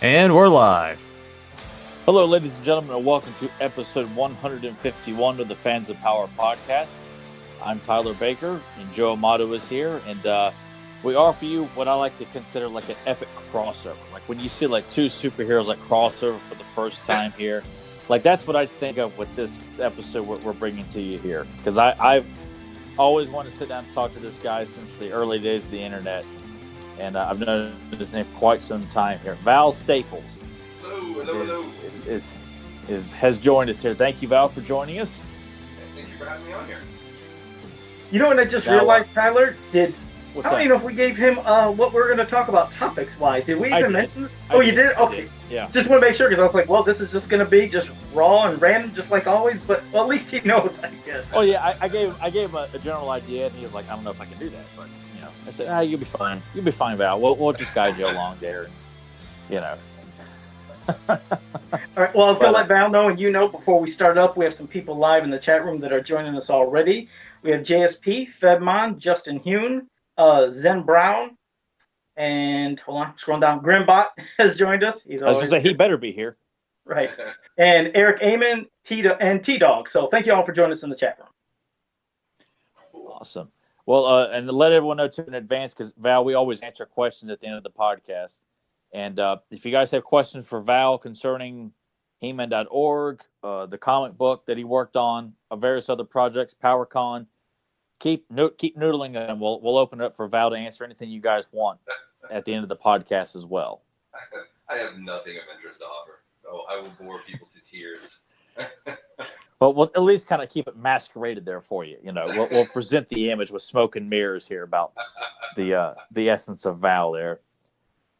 And we're live. Hello, ladies and gentlemen, and welcome to episode 151 of the Fans of Power podcast. I'm Tyler Baker, and Joe Amato is here, and we offer you what I like to consider like an epic crossover. Like when you see like two superheroes like crossover for the first time here, like that's what I think of with this episode we're bringing to you here. Because I've always wanted to sit down and talk to this guy since the early days of the internet. And I've known his name quite some time here. Val Staples Hello. has joined us here. Thank you, Val, for joining us. Thank you for having me on here. You know what I just realized, Tyler? I What's don't up? even know if we gave him what we're going to talk about topics-wise. Did we I even did. mention this? I Oh, you did. did? Okay. Yeah. Just want to make sure, because I was like, well, this is just going to be just raw and random, just like always. But at least he knows, I guess. Oh yeah, I gave him a general idea, and he was like, I don't know if I can do that, but you know, I said, you'll be fine. You'll be fine, Val. We'll just guide you along there, and, you know. All right. Well, I was going to let Val know, and you know, before we start up, we have some people live in the chat room that are joining us already. We have JSP, Fedmon, Justin Hune, Zen Brown, and hold on, scrolling down, Grimbot has joined us. He's I was always gonna say he better be here. right. And Eric Amon, T-Dog. So thank you all for joining us in the chat room. Awesome. Well, and to let everyone know too in advance, because Val, we always answer questions at the end of the podcast. And if you guys have questions for Val concerning He-Man.org, the comic book that he worked on, various other projects, PowerCon, keep noodling them. We'll open it up for Val to answer anything you guys want at the end of the podcast as well. I have nothing of interest to offer. Oh, I will bore people to tears. But we'll at least kind of keep it masqueraded there for you. You know, we'll present the image with smoke and mirrors here about the essence of Val there.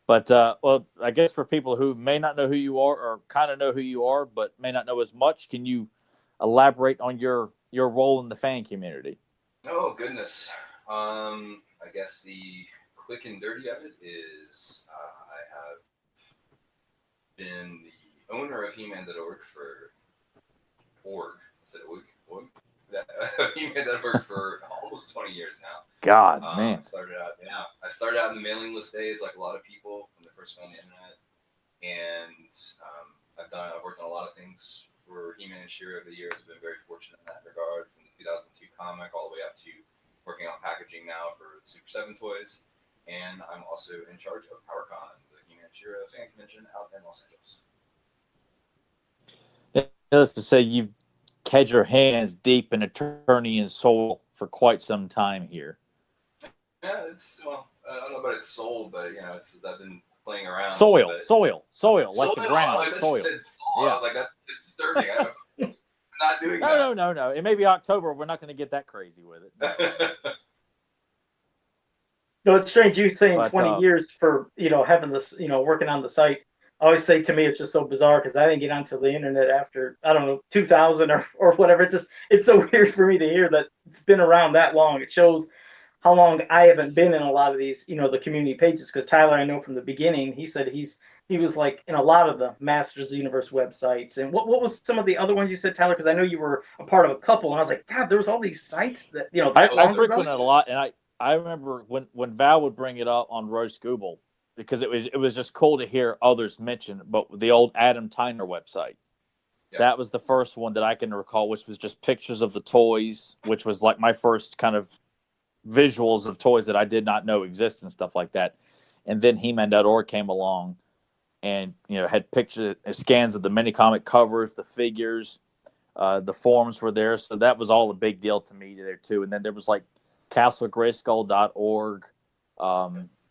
But, well, I guess for people who may not know who you are or kind of know who you are but may not know as much, can you elaborate on your role in the fan community? Oh, goodness. I guess the quick and dirty of it is I have been the owner of He-Man.org for He-Man.org for almost 20 years now. God, man. I started out in the mailing list days like a lot of people when they first got on the internet. And I've worked on a lot of things for He-Man and She-Ra over the years. I've been very fortunate in that regard, from the 2002 comic all the way up to working on packaging now for Super 7 toys. And I'm also in charge of PowerCon, the He-Man and She-Ra fan convention out in Los Angeles. Needless to say, you've had your hands deep in Eternian soil for quite some time here. Yeah, I don't know about it's soul, but I've been playing around. Soil, like the ground, I soil. said soul. Yeah. I was like, that's disturbing. I'm not doing that. No. It may be October. We're not going to get that crazy with it. No, it's strange you saying But, 20 years for, having this, working on the site. I always say, to me, it's just so bizarre because I didn't get onto the internet after, 2000 or whatever. It's so weird for me to hear that it's been around that long. It shows how long I haven't been in a lot of these, the community pages. Because Tyler, I know from the beginning, he said he was like in a lot of the Masters of the Universe websites. And what was some of the other ones you said, Tyler? Because I know you were a part of a couple, and I was like, God, there was all these sites that I frequent it a lot, and I remember when Val would bring it up on Roast Google, because it was just cool to hear others mention, but the old Adam Tyner website. Yeah. That was the first one that I can recall, which was just pictures of the toys, which was like my first kind of visuals of toys that I did not know existed and stuff like that. And then He-Man.org came along and, had pictures, scans of the mini comic covers, the figures, the forums were there. So that was all a big deal to me there too. And then there was like CastleGrayskull.org.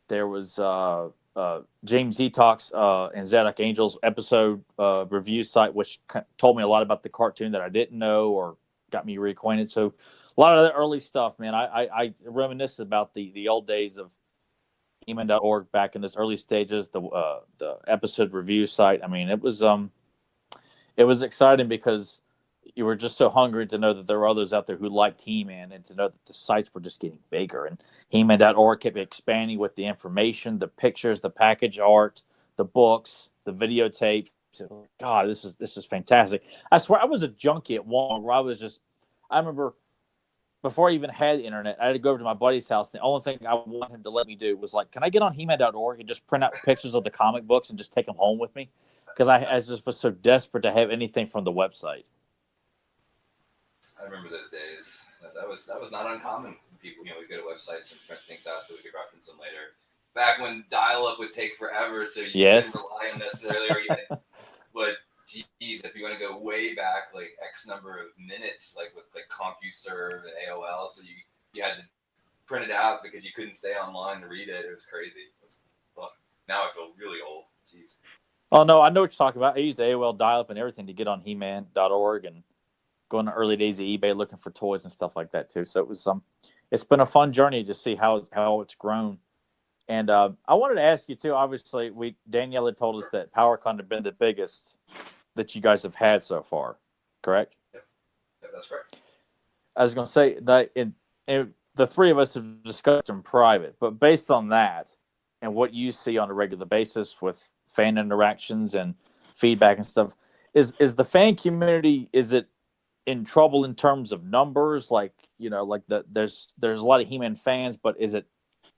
There was James E. Talks and Zadok Angel's episode review site, which told me a lot about the cartoon that I didn't know or got me reacquainted. So a lot of the early stuff, man. I reminisce about the old days of He-Man.org back in those early stages. The episode review site. I mean, it was exciting because you were just so hungry to know that there were others out there who liked He-Man, and to know that the sites were just getting bigger. And He-Man.org kept expanding with the information, the pictures, the package art, the books, the videotapes. God, this is fantastic. I swear I was a junkie at one where I remember before I even had the internet, I had to go over to my buddy's house. The only thing I wanted him to let me do was like, can I get on He-Man.org and just print out pictures of the comic books and just take them home with me? Because I just was so desperate to have anything from the website. I remember those days. That was not uncommon. People, we go to websites and print things out so we could reference them later. Back when dial-up would take forever, so you couldn't rely on necessarily, or even, but geez, if you want to go way back, like X number of minutes, like with like CompuServe and AOL, so you had to print it out because you couldn't stay online to read it. It was crazy. Now I feel really old. Jeez. Oh no, I know what you're talking about. I used AOL dial-up and everything to get on He-Man.org and go in the early days of eBay looking for toys and stuff like that too. So it was it's been a fun journey to see how it's grown. And I wanted to ask you too. Obviously, Danielle had told us that PowerCon had been the biggest that you guys have had so far, correct? Yep, that's correct. I was going to say that the three of us have discussed in private, but based on that and what you see on a regular basis with fan interactions and feedback and stuff, is the fan community, is it in trouble in terms of numbers? Like, there's a lot of He-Man fans, but is it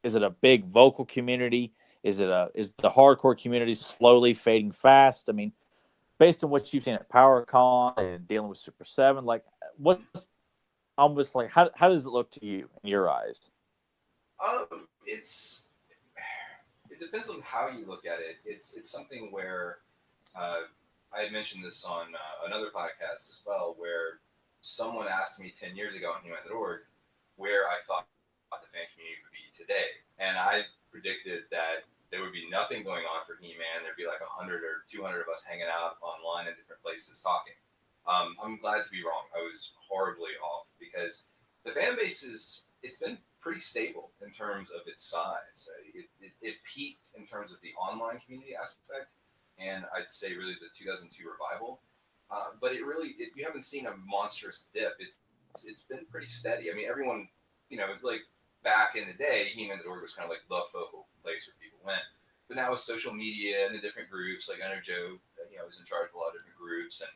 a big vocal community? Is the hardcore community slowly fading fast? I mean, based on what you've seen at PowerCon and dealing with Super 7, like what's almost like how does it look to you in your eyes? It depends on how you look at it. It's something where I had mentioned this on another podcast as well, where someone asked me 10 years ago on He-Man.org where I thought the fan community would be today. And I predicted that there would be nothing going on for He-Man. There'd be like 100 or 200 of us hanging out online in different places talking. I'm glad to be wrong. I was horribly off because the fan base it's been pretty stable in terms of its size. It peaked in terms of the online community aspect, and I'd say really the 2002 revival. But you haven't seen a monstrous dip. It's been pretty steady. I mean, everyone, like back in the day, He-Man.org was kind of like the focal place where people went. But now with social media and the different groups, like I know Joe, is in charge of a lot of different groups, and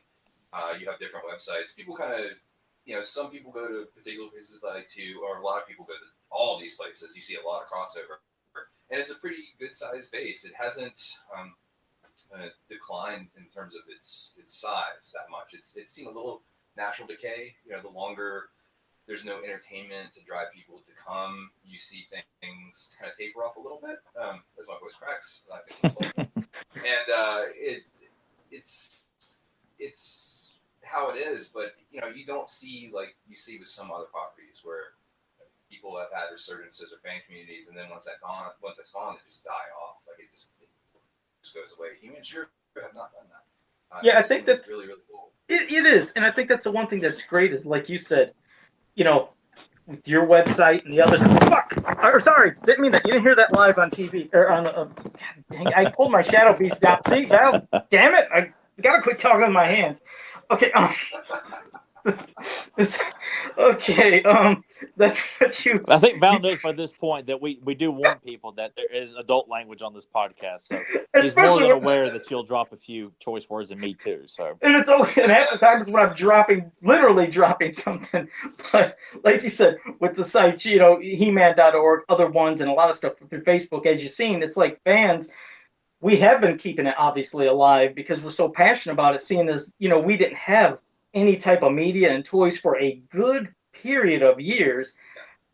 you have different websites. People kind of, some people go to particular places like or a lot of people go to all these places. You see a lot of crossover, and it's a pretty good sized base. It hasn't declined in terms of its size that much. It's seen a little natural decay. The longer there's no entertainment to drive people to come, you see things kind of taper off a little bit as my voice cracks. And it's how it is, but you don't see like you see with some other properties where people have had resurgences or fan communities, and then once that's gone, they just die off. Like it just goes away. Humans sure have not done that. Yeah, I think that's really, really cool. It is, and I think that's the one thing that's great is, like you said, with your website and the others. Fuck! Or sorry, didn't mean that. You didn't hear that live on TV or on. Dang, I pulled my Shadow Beast out. See, Val, damn it! I gotta quit talking with my hands. Okay. Okay. That's what you. I think Val knows by this point that we do warn people that there is adult language on this podcast, so he's more than aware that you'll drop a few choice words, and me too. So, and it's only and half the time it's when I'm literally dropping something. But like you said, with the sites, He-Man.org, other ones, and a lot of stuff through Facebook, as you've seen, it's like fans. We have been keeping it obviously alive because we're so passionate about it. Seeing as we didn't have any type of media and toys for a good period of years.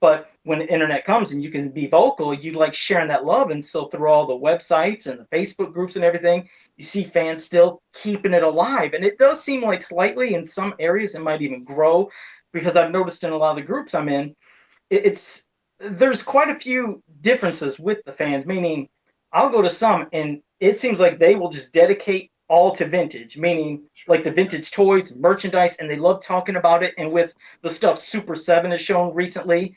But when the internet comes and you can be vocal, you like sharing that love. And so through all the websites and the Facebook groups and everything, you see fans still keeping it alive. And it does seem like slightly in some areas it might even grow, because I've noticed in a lot of the groups I'm in, there's quite a few differences with the fans, meaning I'll go to some and it seems like they will just dedicate all to vintage, meaning like the vintage toys, merchandise, and they love talking about it. And with the stuff Super 7 has shown recently,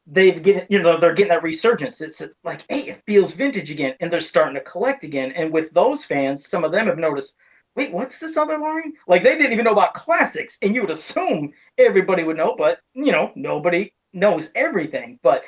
they're getting that resurgence. It's like, hey, it feels vintage again, and they're starting to collect again. And with those fans, some of them have noticed, wait, what's this other line? Like they didn't even know about classics, and you would assume everybody would know, but nobody knows everything. But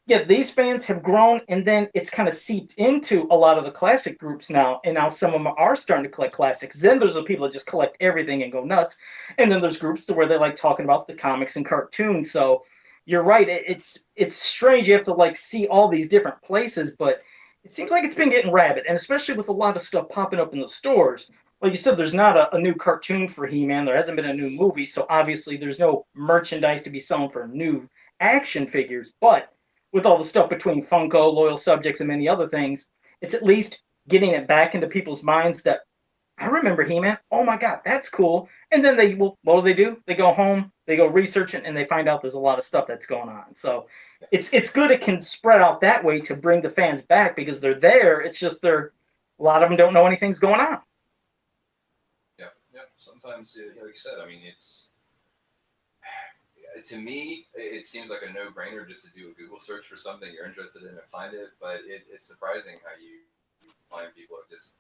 yeah, these fans have grown, and then it's kind of seeped into a lot of the classic groups now, and now some of them are starting to collect classics. Then there's the people that just collect everything and go nuts, and then there's groups to where they like talking about the comics and cartoons. So you're right. It's strange. You have to like see all these different places, but it seems like it's been getting rabid, and especially with a lot of stuff popping up in the stores. Like you said, there's not a new cartoon for He-Man. There hasn't been a new movie, so obviously there's no merchandise to be selling for new action figures. But with all the stuff between Funko, Loyal Subjects, and many other things, it's at least getting it back into people's minds that I remember He-Man. Oh my God, that's cool. And then what do? They go home, they go research it, and they find out there's a lot of stuff that's going on. So it's good it can spread out that way to bring the fans back because they're there. It's just a lot of them don't know anything's going on. Yeah, yeah. Sometimes, like you said, I mean, to me, it seems like a no-brainer just to do a Google search for something you're interested in and find it. But it's surprising how you find people have just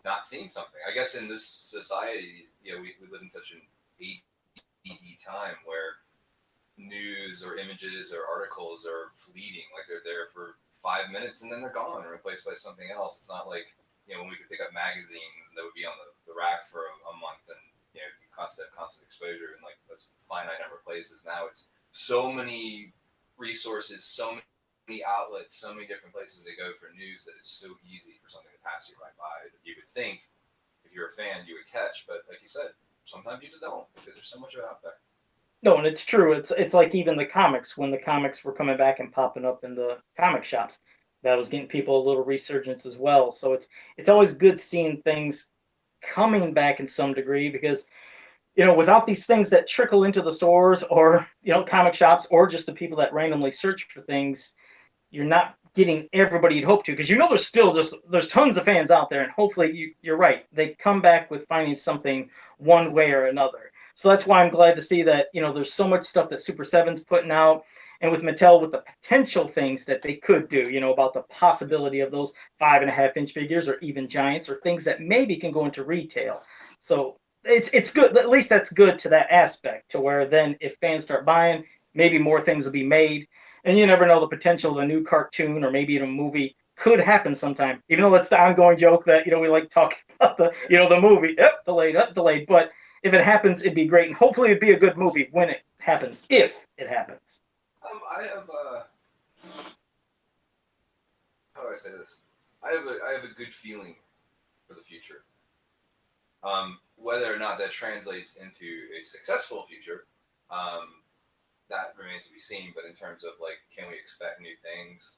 not seen something. I guess in this society, we live in such an ADD time where news or images or articles are fleeting. Like they're there for 5 minutes and then they're gone and replaced by something else. It's not like, when we could pick up magazines that would be on the rack for a month and, constant exposure in like those finite number of places. Now it's so many resources, so many outlets, so many different places to go for news that it's so easy for something to pass you right by. You would think if you're a fan, you would catch, but like you said, sometimes you just don't because there's so much of it out there. No, and it's true. It's like even the comics when the comics were coming back and popping up in the comic shops, that was getting people a little resurgence as well. So it's always good seeing things coming back in some degree because without these things that trickle into the stores or comic shops or just the people that randomly search for things, you're not getting everybody you'd hope to because there's tons of fans out there, and hopefully you're right, they come back with finding something one way or another. So that's why I'm glad to see that there's so much stuff that Super 7's putting out, and with Mattel with the potential things that they could do, about the possibility of those 5.5-inch figures or even giants or things that maybe can go into retail. So it's good. At least that's good to that aspect, to where then if fans start buying, maybe more things will be made. And you never know, the potential of a new cartoon or maybe even a movie could happen sometime. Even though it's the ongoing joke that we like talking about the movie. Yep, delayed. But if it happens, it'd be great, and hopefully it'd be a good movie when it happens, if it happens. I have how do I say this? I have a good feeling for the future. Whether or not that translates into a successful future, that remains to be seen. But in terms of like, can we expect new things?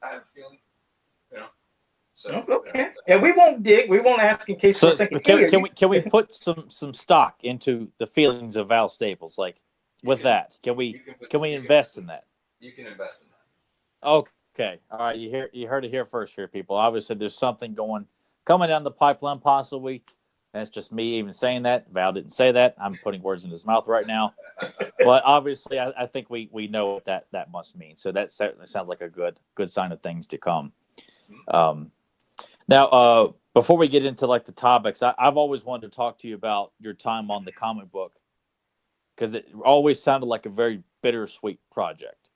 I have a feeling, So okay. Yeah, we won't dig. We won't ask in case we're thinking. Can we put some stock into the feelings of Val Staples? Like can we invest in that? You can invest in that. Okay. All right. You heard it here first, here, people. Obviously, there's something coming down the pipeline, possibly. And it's just me even saying that. Val didn't say that. I'm putting words in his mouth right now. But obviously, I think we know what that must mean. So that certainly sounds like a good sign of things to come. Now, before we get into like the topics, I've always wanted to talk to you about your time on the comic book, because it always sounded like a very bittersweet project.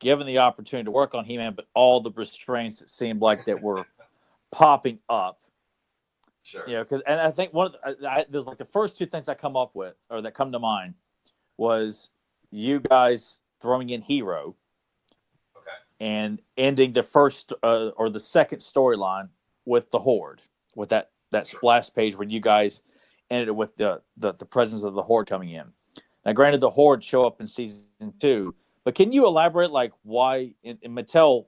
Given the opportunity to work on He-Man, but all the restraints that seemed like that were popping up. Sure. And I think there's like the first two things I come up with, or that come to mind, was you guys throwing in Hero, and ending the first or the second storyline with the Horde, with that splash page where you guys ended it with the presence of the Horde coming in. Now, granted, the Horde show up in season 2, but can you elaborate like why in Mattel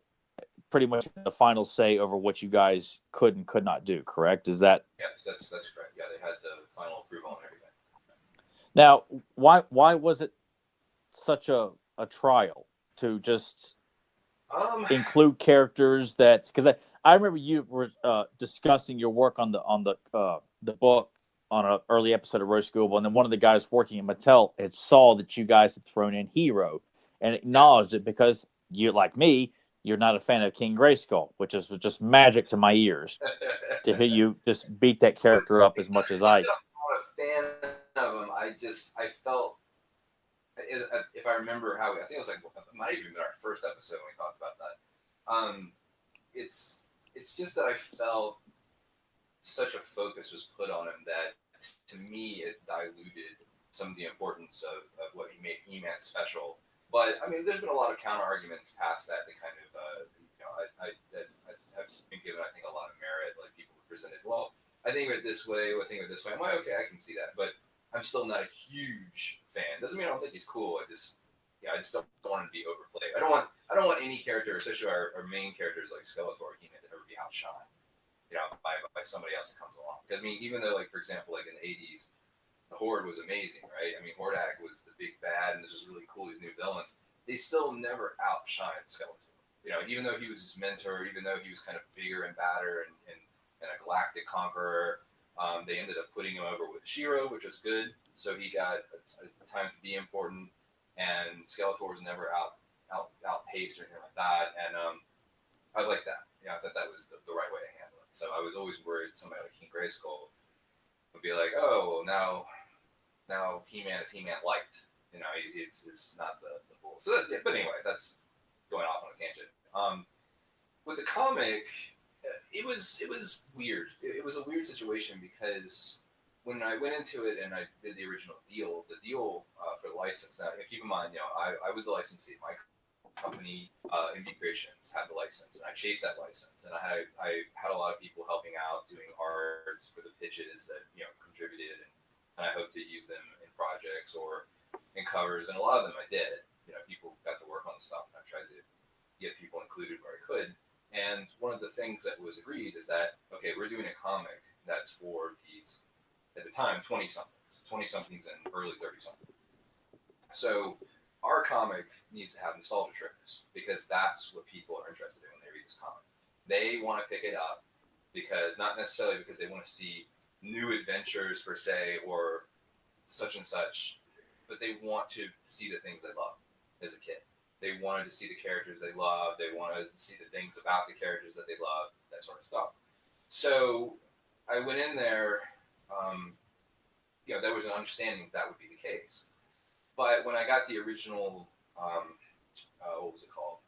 pretty much the final say over what you guys could and could not do, correct? Is that? Yes, that's correct. Yeah, they had the final approval on everything. Now, why was it such a trial to just include characters that? Because I remember you were discussing your work on the book on an early episode of Roast Google, and then one of the guys working at Mattel had saw that you guys had thrown in Hero and acknowledged it, because you, like me, you're not a fan of King Grayskull, which is just magic to my ears to hear you just beat that character up as much as I. I'm not a fan of him. I felt, if I remember how, I think it was like, it might have even been our first episode when we talked about that. It's just that I felt such a focus was put on him that, to me, it diluted some of the importance of what made He-Man special But I mean, there's been a lot of counter arguments past that kind of, I've been given, I think, a lot of merit. Like people have presented, well, I think of it this way, or I think of it this way. I'm like, okay, I can see that, but I'm still not a huge fan. Doesn't mean I don't think he's cool. I just don't want him to be overplayed. I don't want any character, especially our main characters like Skeletor or He-Man, to ever be outshined, by somebody else that comes along. Because I mean, even though, like, for example, like in the '80s, the Horde was amazing, right? I mean, Hordak was the big bad, and this was really cool. These new villains, they still never outshined Skeletor. Even though he was his mentor, even though he was kind of bigger and badder and a galactic conqueror, they ended up putting him over with Shiro, which was good. So he got a time to be important, and Skeletor was never outpaced or anything like that. And I like that. I thought that was the right way to handle it. So I was always worried somebody like King Grayskull would be like, oh, well, now He-Man is He-Man liked. He's not the bull. So but anyway, that's going off on a tangent. With the comic, it was weird. It was a weird situation because when I went into it and I did the original deal, for the license. Now, keep in mind, I was the licensee. My company, Indie Creations, had the license, and I chased that license. And I had a lot of people helping out, doing arts for the pitches that contributed, and I hope to use them in projects or in covers. And a lot of them I did. People got to work on the stuff, and I tried to get people included where I could. And one of the things that was agreed is that, okay, we're doing a comic that's for these, at the time, 20-somethings and early 30-somethings. So our comic needs to have nostalgia triggers because that's what people are interested in when they read this comic. They want to pick it up because, not necessarily because they want to see new adventures per se or such and such, but they want to see the things they love as a kid. They wanted to see the characters they love. They wanted to see the things about the characters that they love, that sort of stuff. So I went in there, there was an understanding that would be the case. But when I got the original, what was it called?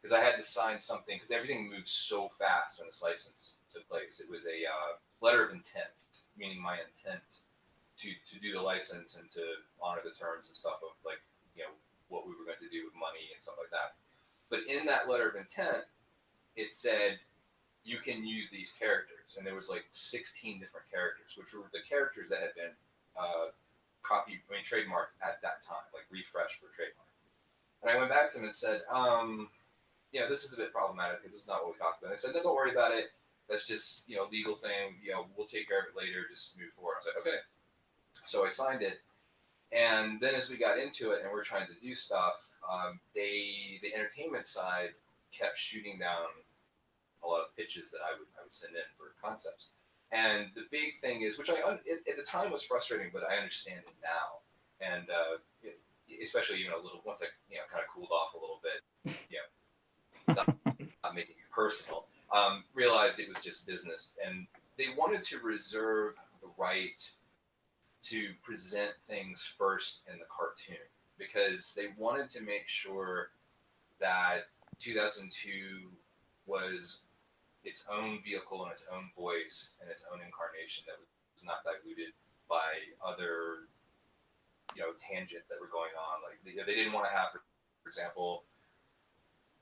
Because I had to sign something, because everything moved so fast when this license took place. It was a letter of intent, meaning my intent to do the license and to honor the terms and stuff of, like, what we were going to do with money and stuff like that. But in that letter of intent, it said you can use these characters, and there was like 16 different characters, which were the characters that had been trademarked at that time, like refreshed for trademark. And I went back to them and said, this is a bit problematic because this is not what we talked about. And they said, no, don't worry about it. That's just, legal thing. We'll take care of it later. Just move forward. I was like, okay. So I signed it. And then as we got into it and we're trying to do stuff, the entertainment side kept shooting down a lot of pitches that I would send in for concepts. And the big thing is, which at the time was frustrating, but I understand it now. And especially even a little, once I kind of cooled off a little bit, not making it personal, realized it was just business. And they wanted to reserve the right to present things first in the cartoon because they wanted to make sure that 2002 was its own vehicle and its own voice and its own incarnation that was not diluted by other tangents that were going on. Like they didn't want to have, for example,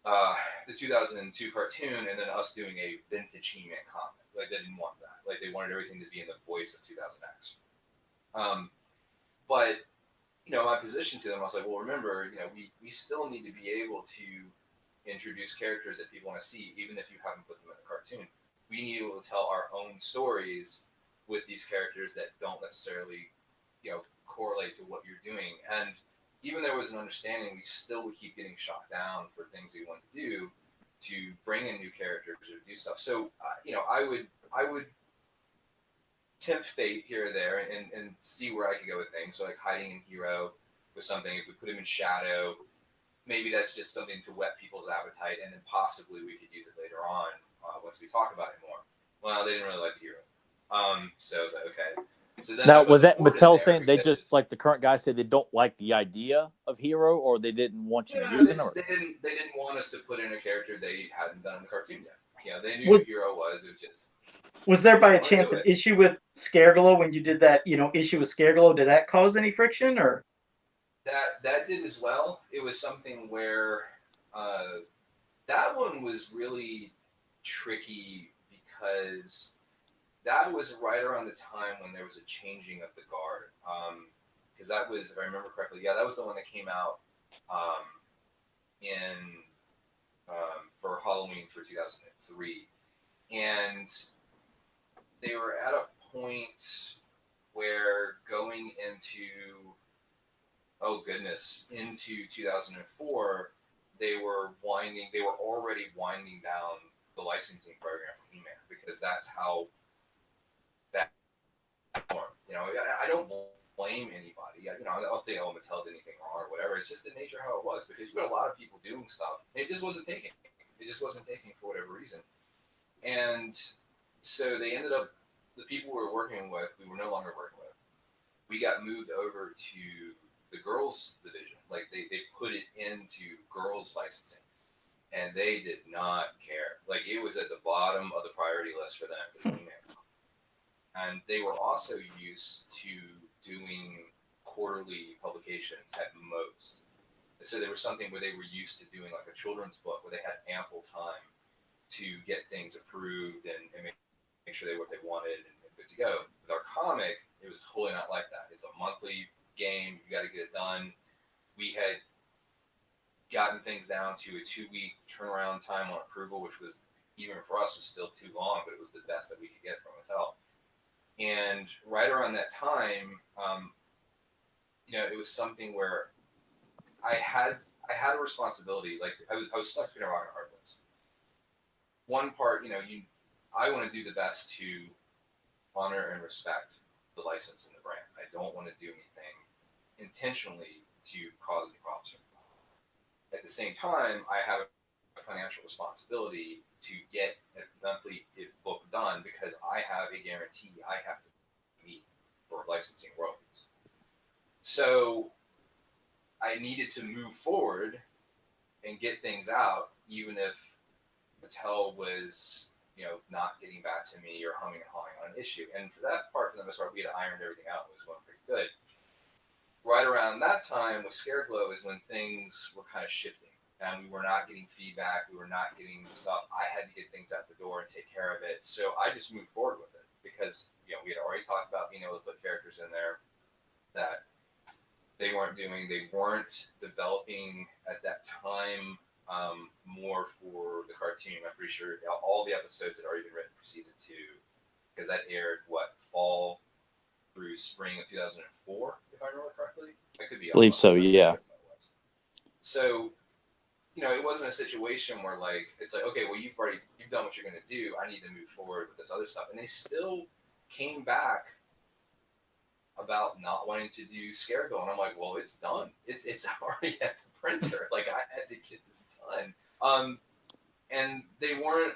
the 2002 cartoon and then us doing a vintage He-Man comic. Like they didn't want that. Like they wanted everything to be in the voice of 2000X. But my position to them, I was like, well, remember, we still need to be able to introduce characters that people want to see, even if you haven't put them in a cartoon. We need to be able to tell our own stories with these characters that don't necessarily, correlate to what you're doing. And even there was an understanding, we still would keep getting shot down for things we want to do to bring in new characters or do stuff. So, I would tempt fate here or there and see where I could go with things. So like hiding in Hero was something. If we put him in Shadow, maybe that's just something to whet people's appetite, and then possibly we could use it later on once we talk about it more. Well, they didn't really like the Hero, so I was like, okay. So then now, was that Mattel saying they just, like the current guy said, they don't like the idea of Hero, or they didn't want you using it? They didn't want us to put in a character they hadn't done in the cartoon yet. They knew who Hero was. It was just. Was there by a chance an issue with Scareglow when you did that, issue with Scareglow? Did that cause any friction or? that did as well. It was something where that one was really tricky because that was right around the time when there was a changing of the guard. Because that was, if I remember correctly, yeah, that was the one that came out in for Halloween for 2003, and they were at a point where going into 2004, they were already winding down the licensing program for He-Man because that's how that formed. I don't blame anybody. I don't think Mattel did anything wrong or whatever. It's just the nature of how it was because you had a lot of people doing stuff and it just wasn't taking. It just wasn't taking for whatever reason. And so they ended up, the people we were working with, we were no longer working with. We got moved over to the girls division. Like they put it into girls licensing and they did not care. Like it was at the bottom of the priority list for them. For the and they were also used to doing quarterly publications at most. So there was something where they were used to doing like a children's book where they had ample time to get things approved and make sure they what they wanted and good to go. With our comic, it was totally not like that. It's a monthly game. You got to get it done. We had gotten things down to a 2-week turnaround time on approval, which was, even for us, was still too long, but it was the best that we could get from Mattel. And right around that time, it was something where I had a responsibility. Like I was stuck between a rock and a hard place. One part, I want to do the best to honor and respect the license and the brand. I don't want to do anything intentionally to cause any problems. At the same time, I have a financial responsibility to get a monthly book done because I have a guarantee I have to meet for licensing royalties. So I needed to move forward and get things out, even if Mattel was, not getting back to me or humming and hawing on an issue. And for that part, for the most part, we had ironed everything out. It was going pretty good. Right around that time with Scareglow is when things were kind of shifting. And we were not getting feedback. We were not getting stuff. I had to get things out the door and take care of it. So I just moved forward with it because, we had already talked about being able to put characters in there that they weren't doing. They weren't developing at that time more for the cartoon. I'm pretty sure all the episodes had already been written for season 2 because that aired, fall through spring of 2004, if I remember correctly. I could be I believe so, yeah. So, it wasn't a situation where it's like, okay, well, you've done what you're going to do. I need to move forward with this other stuff. And they still came back about not wanting to do Scareglow. And I'm like, well, it's done. It's already at the printer. I had to get this done. And they weren't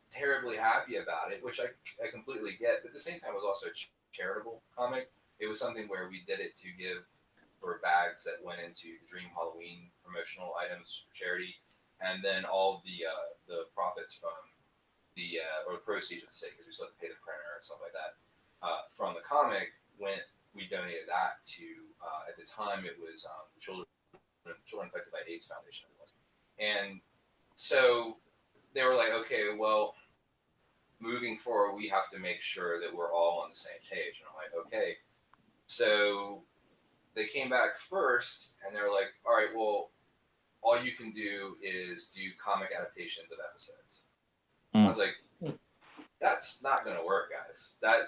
terribly happy about it, which I completely get. But at the same time, it was also a charitable comic. It was something where we did it to give for bags that went into the Dream Halloween promotional items for charity, and then all the profits from or the proceeds, let's say, because we still have to pay the printer and stuff like that, from the comic we donated that to at the time it was children affected by AIDS Foundation, and so they were like, okay, well, moving forward, we have to make sure that we're all on the same page. And I'm like, okay. So they came back first, and they were like, all right, well, all you can do is do comic adaptations of episodes. I was like, that's not going to work, guys. I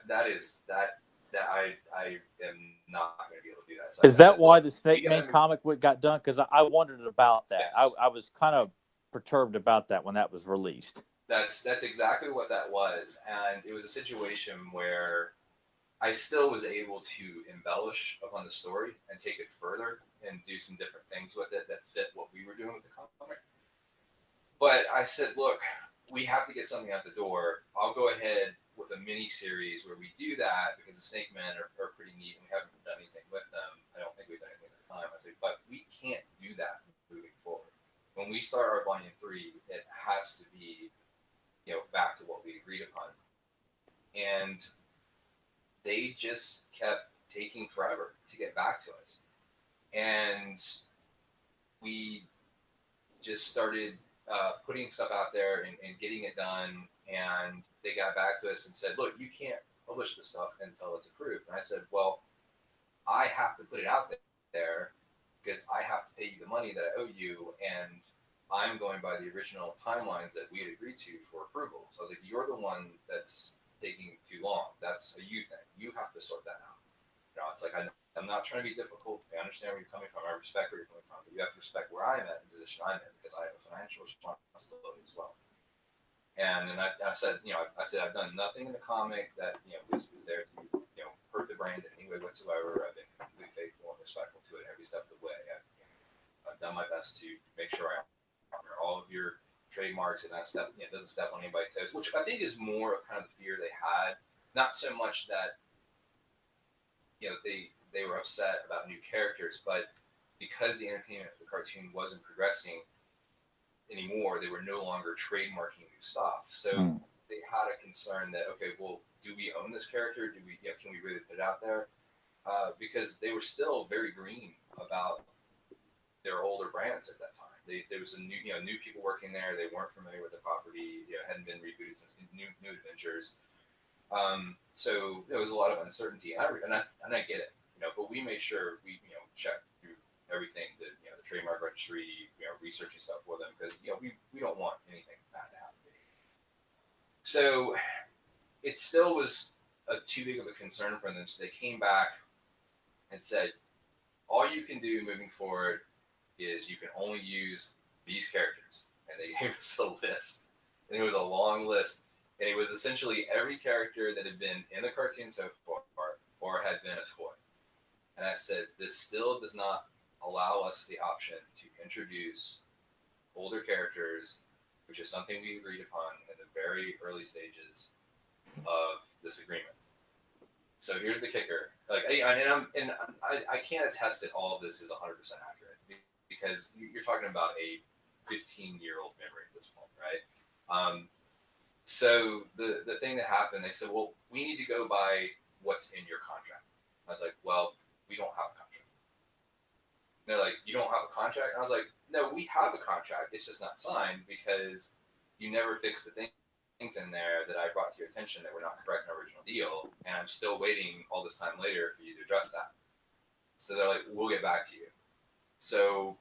am not going to be able to do that. So Is that why the Snake Man comic got done? Because I wondered about that. Yes. I was kind of perturbed about that when that was released. That's exactly what that was. And it was a situation where I still was able to embellish upon the story and take it further and do some different things with it that fit what we were doing with the comic. But I said, look, we have to get something out the door. I'll go ahead with a mini series where we do that because the Snake Men are pretty neat and we haven't done anything with them. I don't think we've done anything at the time. I said, but we can't do that moving forward. When we start our volume 3, it has to be, back to what we agreed upon. And they just kept taking forever to get back to us. And we just started putting stuff out there and getting it done. And they got back to us and said, look, you can't publish this stuff until it's approved. And I said, well, I have to put it out there because I have to pay you the money that I owe you. And I'm going by the original timelines that we had agreed to for approval. So I was like, you're the one that's taking too long. That's a you thing. You have to sort that out. It's like, I'm not trying to be difficult. I understand where you're coming from. I respect where you're coming from. But you have to respect where I'm at, the position I'm in, because I have a financial responsibility as well. And I said, I said, I've done nothing in the comic that, is there to, hurt the brand in any way whatsoever. I've been completely faithful and respectful to it every step of the way. I've done my best to make sure I honor all of your trademarks and that step, doesn't step on anybody's toes, which I think is more of kind of the fear they had. Not so much that, they were upset about new characters, but because the entertainment for the cartoon wasn't progressing anymore, they were no longer trademarking new stuff. So they had a concern that, okay, well, do we own this character? Do we, can we really put it out there? Because they were still very green about their older brands at that time. There was a new people working there. They weren't familiar with the property. Hadn't been rebooted since New Adventures. So there was a lot of uncertainty, and I get it, but we made sure we, checked through everything, the trademark registry, researching stuff for them, because, we don't want anything bad to happen. So it still was too big of a concern for them. So they came back and said, all you can do moving forward is you can only use these characters. And they gave us a list, and it was a long list. And it was essentially every character that had been in the cartoon so far or had been a toy. And I said, this still does not allow us the option to introduce older characters, which is something we agreed upon in the very early stages of this agreement. So here's the kicker. I can't attest that all of this is 100% accurate, because you're talking about a 15-year-old memory at this point, right? So the thing that happened, they said, well, we need to go by what's in your contract. I was like, well, we don't have a contract. And they're like, you don't have a contract? And I was like, no, we have a contract. It's just not signed because you never fixed the things in there that I brought to your attention that were not correct in our original deal. And I'm still waiting all this time later for you to address that. So they're like, we'll get back to you. So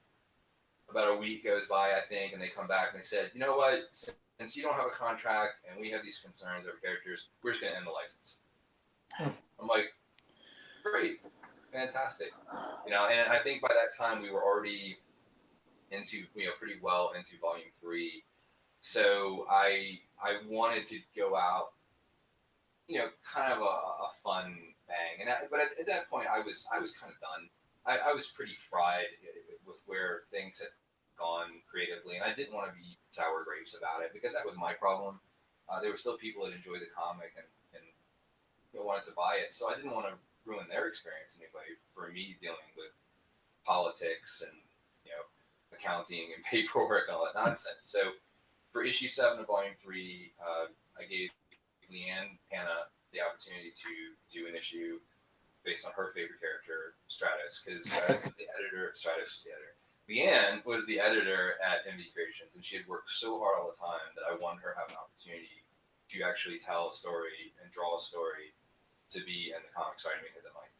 about a week goes by, I think, and they come back and they said, you know what? Since you don't have a contract and we have these concerns over characters, we're just going to end the license. I'm like, great, fantastic. And I think by that time we were already into, pretty well into volume 3. So I wanted to go out, kind of a fun bang. But at that point I was kind of done. I was pretty fried with where things had gone creatively, and I didn't want to be sour grapes about it, because that was my problem. There were still people that enjoyed the comic and wanted to buy it, so I didn't want to ruin their experience anyway for me dealing with politics and accounting and paperwork and all that nonsense. So for issue 7 of volume 3, I gave Leanne Hanna the opportunity to do an issue based on her favorite character, Stratus, because Stratus was the editor. Leanne was the editor at MD Creations, and she had worked so hard all the time that I wanted her to have an opportunity to actually tell a story and draw a story to be in the comic, starting to make it the mic.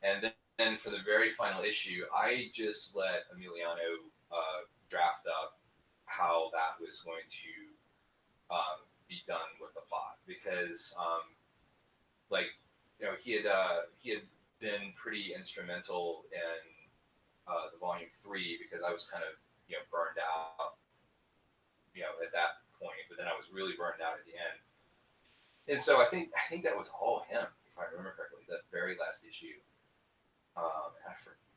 And then for the very final issue, I just let Emiliano draft up how that was going to be done with the plot, because he had been pretty instrumental in the volume 3, because I was kind of burned out at that point, but then I was really burned out at the end. And so I think that was all him, if I remember correctly, that very last issue.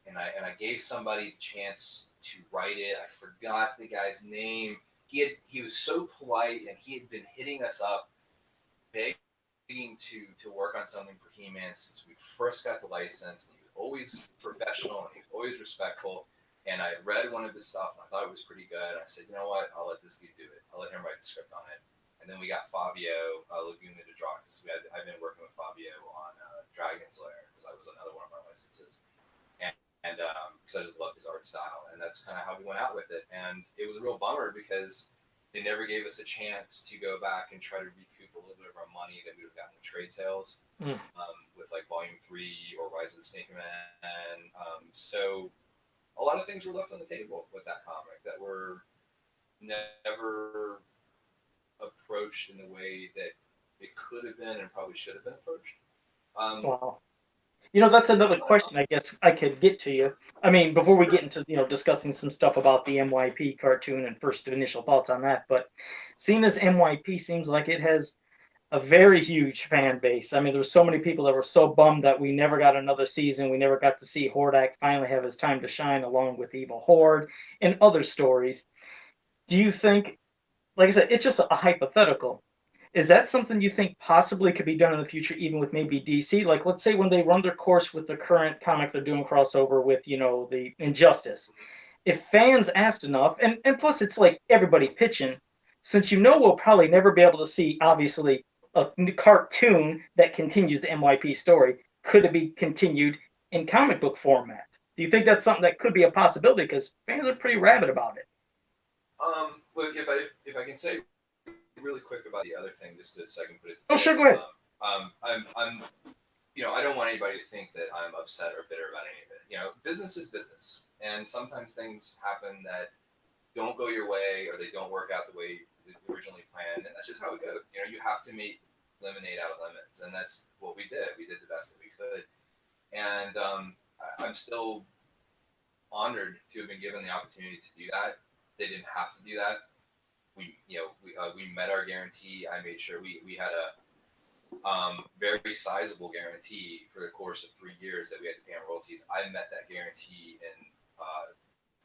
And I gave somebody the chance to write it. I forgot the guy's name. He was so polite, and he had been hitting us up, begging to work on something for He-Man since we first got the license. And he was always professional, and he was always respectful. And I read one of his stuff, and I thought it was pretty good. And I said, you know what? I'll let this dude do it. I'll let him write the script on it. And then we got Fabio Laguna to draw, because I've been working with Fabio on Dragon's Lair, because that was another one of our licenses. and because I just loved his art style, and that's kind of how we went out with it. And it was a real bummer because they never gave us a chance to go back and try to recoup a little bit of our money that we would have gotten with trade sales, with like Volume 3 or Rise of the Snake Man. So a lot of things were left on the table with that comic that were never approached in the way that it could have been and probably should have been approached. Wow. That's another question I guess I could get to you. I mean, before we get into, discussing some stuff about the MYP cartoon and first initial thoughts on that, but seeing as MYP seems like it has a very huge fan base. I mean, there's so many people that were so bummed that we never got another season. We never got to see Hordak finally have his time to shine along with Evil Horde and other stories. Do you think, like I said, it's just a hypothetical. Is that something you think possibly could be done in the future, even with maybe DC? Like, let's say when they run their course with the current comic they're doing crossover with, the Injustice. If fans asked enough, and plus it's like everybody pitching, since we'll probably never be able to see, obviously, a cartoon that continues the MYP story, could it be continued in comic book format? Do you think that's something that could be a possibility? Because fans are pretty rabid about it. Well, if I can say really quick about the other thing, just so I can put it. Oh, sure, go ahead. I'm I don't want anybody to think that I'm upset or bitter about any of it. Business is business, and sometimes things happen that don't go your way or they don't work out the way you originally planned, and that's just how it goes. You have to make lemonade out of lemons, and that's what we did. We did the best that we could, and I'm still honored to have been given the opportunity to do that. They didn't have to do that. We met our guarantee. I made sure we had a very sizable guarantee for the course of 3 years that we had to pay on royalties. I met that guarantee in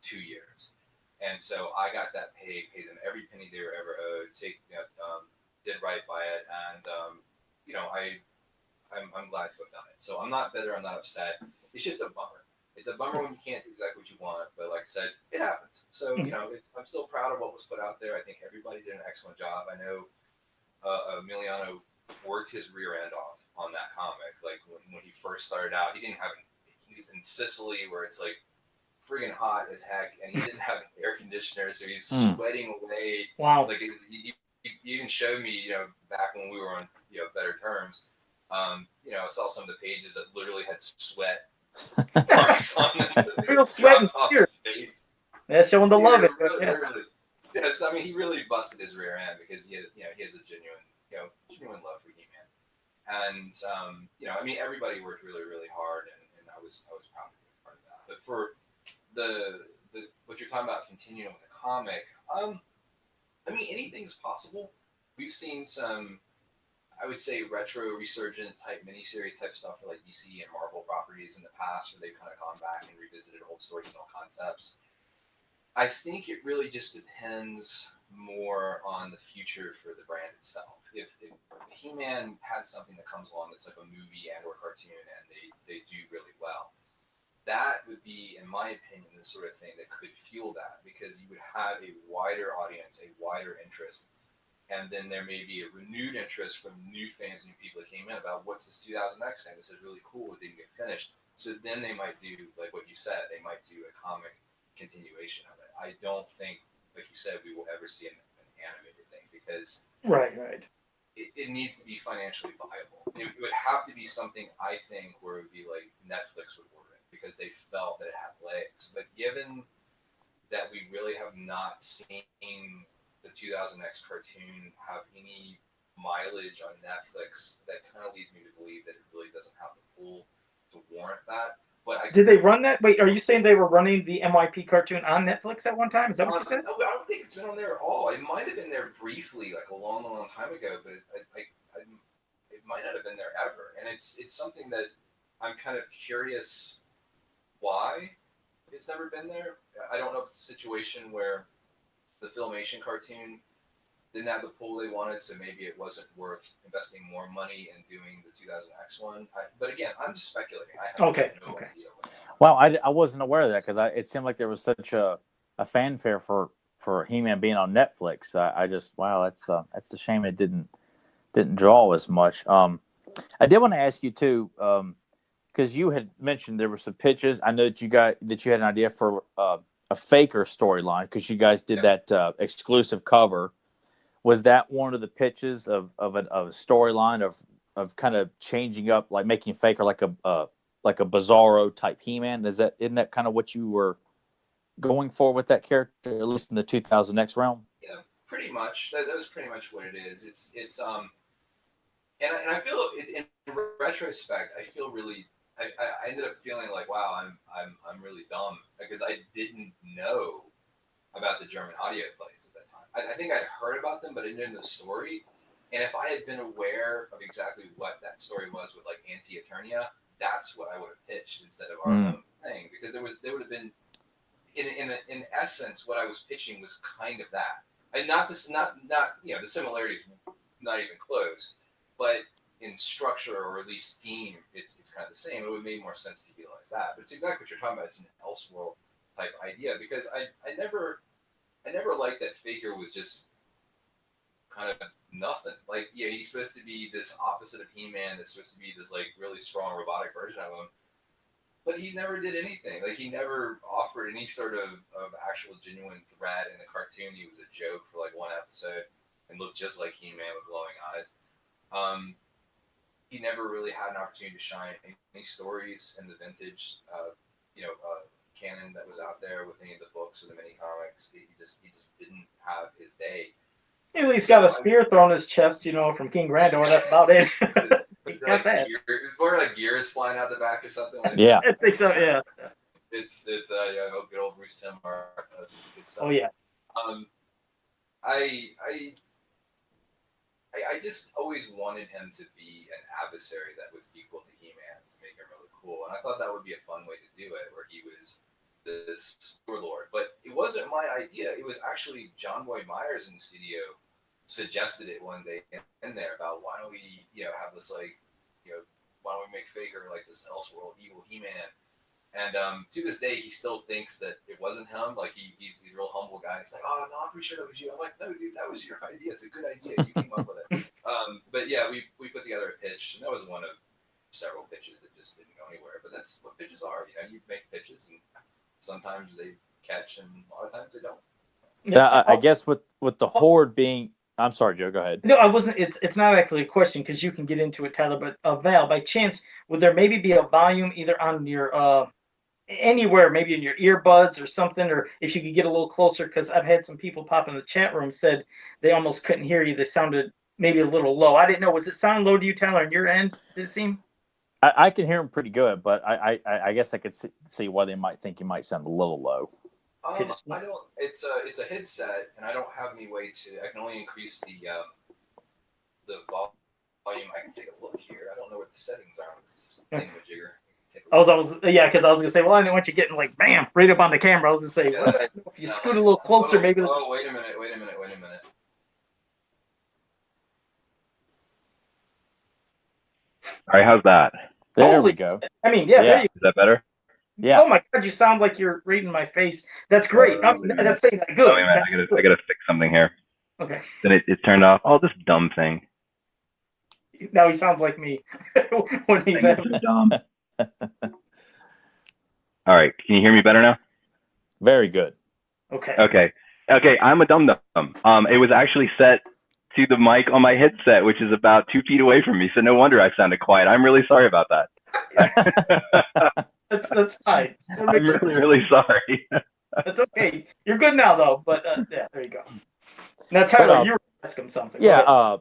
2 years, and so I got that paid them every penny they were ever owed. Did right by it, and I'm glad to have done it. So I'm not bitter. I'm not upset. It's just a bummer. It's a bummer when you can't do exactly what you want, but like I said, it happens. So, I'm still proud of what was put out there. I think everybody did an excellent job. I know Emiliano worked his rear end off on that comic. Like when he first started out, he was in Sicily where it's like friggin' hot as heck, and he didn't have an air conditioner, so he's sweating away. Wow. Like he even showed me, back when we were on, better terms, I saw some of the pages that literally had sweat marks on them. Real sweat and tears. Yeah, showing the love. Yes, I mean, he really busted his rear end because he has a genuine love for He-Man, and I mean, everybody worked really, really hard, and I was proud to be a part of that. But for the what you're talking about, continuing with the comic, I mean, anything's possible. We've seen some, I would say, retro resurgent type miniseries type stuff for like DC and Marvel properties in the past, where they've kind of gone back and revisited old stories and old concepts. I think it really just depends more on the future for the brand itself. If He-Man has something that comes along that's like a movie and or cartoon and they do really well, that would be, in my opinion, the sort of thing that could fuel that, because you would have a wider audience, a wider interest, and then there may be a renewed interest from new fans and new people that came in about what's this 2000X thing. This is really cool. It didn't get finished. So then they might do, like what you said, they might do a comic continuation of it. I don't think, like you said, we will ever see an animated thing, because right. It needs to be financially viable. It would have to be something, I think, where it would be like Netflix would order it because they felt that it had legs. But given that we really have not seen the 2000X cartoon have any mileage on Netflix, that kind of leads me to believe that it really doesn't have the pull to warrant that. But did they run that? Wait, are you saying they were running the MYP cartoon on Netflix at one time? Is that what you said? No, I don't think it's been on there at all. It might have been there briefly, like a long, long time ago, but it might not have been there ever. And it's something that I'm kind of curious why it's never been there. I don't know if it's a situation where the Filmation cartoon didn't have the pull they wanted, so maybe it wasn't worth investing more money in doing the 2000X one. But again, I'm just speculating. I have no idea what's happening. Well, I wasn't aware of that, because it seemed like there was such a fanfare for He-Man being on Netflix. I just, wow, that's the shame it didn't draw as much. I did want to ask you too, because you had mentioned there were some pitches. I know that you had an idea for a Faker storyline because you guys did that exclusive cover. Was that one of the pitches of a storyline of kind of changing up, like making Faker like a Bizarro type He-Man? Isn't that kind of what you were going for with that character, at least in the 2000X realm? Yeah, pretty much. That was pretty much what it is. It's and I feel in retrospect, I feel really. I ended up feeling like, wow, I'm really dumb because I didn't know about the German audio plays at that time. I think I'd heard about them, but I didn't know the story. And if I had been aware of exactly what that story was with like Anti-Eternia, that's what I would have pitched instead of our own thing, because there would have been in essence what I was pitching was kind of that, and not the similarities not even close, but in structure or at least theme, it's kind of the same. It would have made more sense to utilize that. But it's exactly what you're talking about. It's an Elseworld type idea, because I never liked that Faker was just kind of nothing. Like, yeah, he's supposed to be this opposite of He-Man. That's supposed to be this like really strong robotic version of him, but he never did anything. Like, he never offered any sort of actual genuine threat in the cartoon. He was a joke for like one episode and looked just like He-Man with glowing eyes. He never really had an opportunity to shine any stories in the vintage, canon that was out there with any of the books or the mini comics. He just didn't have his day. He at least got a spear thrown in his chest, from King Grandor. That's about it. He got that. Or like gears flying out the back or something. Like yeah, that. I think so. Yeah. It's good old Bruce Timmar. Good stuff. Oh yeah. I just always wanted him to be an adversary that was equal to He-Man to make him really cool, and I thought that would be a fun way to do it, where he was this warlord. But it wasn't my idea. It was actually John Boyd Myers in the studio suggested it one day in there about why don't we have this why don't we make Faker like this Elseworld evil He-Man. And to this day, he still thinks that it wasn't him. Like, he's a real humble guy. He's like, oh, no, I'm pretty sure that was you. I'm like, no, dude, that was your idea. It's a good idea. You came up with it. But yeah, we put together a pitch, and that was one of several pitches that just didn't go anywhere. But that's what pitches are. You make pitches, and sometimes they catch, and a lot of times they don't. Yeah, I guess with the Horde being. I'm sorry, Joe. Go ahead. No, I wasn't. It's not actually a question because you can get into it, Tyler. But Val, by chance, would there maybe be a volume either on your anywhere, maybe in your earbuds or something, or if you could get a little closer? Because I've had some people pop in the chat room said they almost couldn't hear you. They sounded maybe a little low. I didn't know. Was it sound low to you, Tyler, on your end? Did it seem? I can hear them pretty good, but I guess I could see why they might think you might sound a little low. I don't. It's a headset, and I don't have any way to. I can only increase the volume. I can take a look here. I don't know what the settings are on this thingamajigger. Because I was gonna say, well, I didn't want you getting like bam right up on the camera. I was gonna say, if you scoot a little closer, maybe. Oh, wait a minute. All right, how's that? There we go. I mean, yeah. There you Is that better? Yeah. Oh my God, you sound like you're reading my face. That's great. That's saying that good. Oh, wait a minute. I gotta fix something here. Okay. Then it turned off. Oh, this dumb thing. Now he sounds like me when he's so dumb. All right, can you hear me better now? Very good. Okay. I'm a dum dum. It was actually set to the mic on my headset, which is about 2 feet away from me, so no wonder I sounded quiet. I'm really sorry about that. That's fine. So I'm really sorry. That's okay. You're good now, though. But yeah, there you go. Now, Tyler, you were asking him something. Yeah.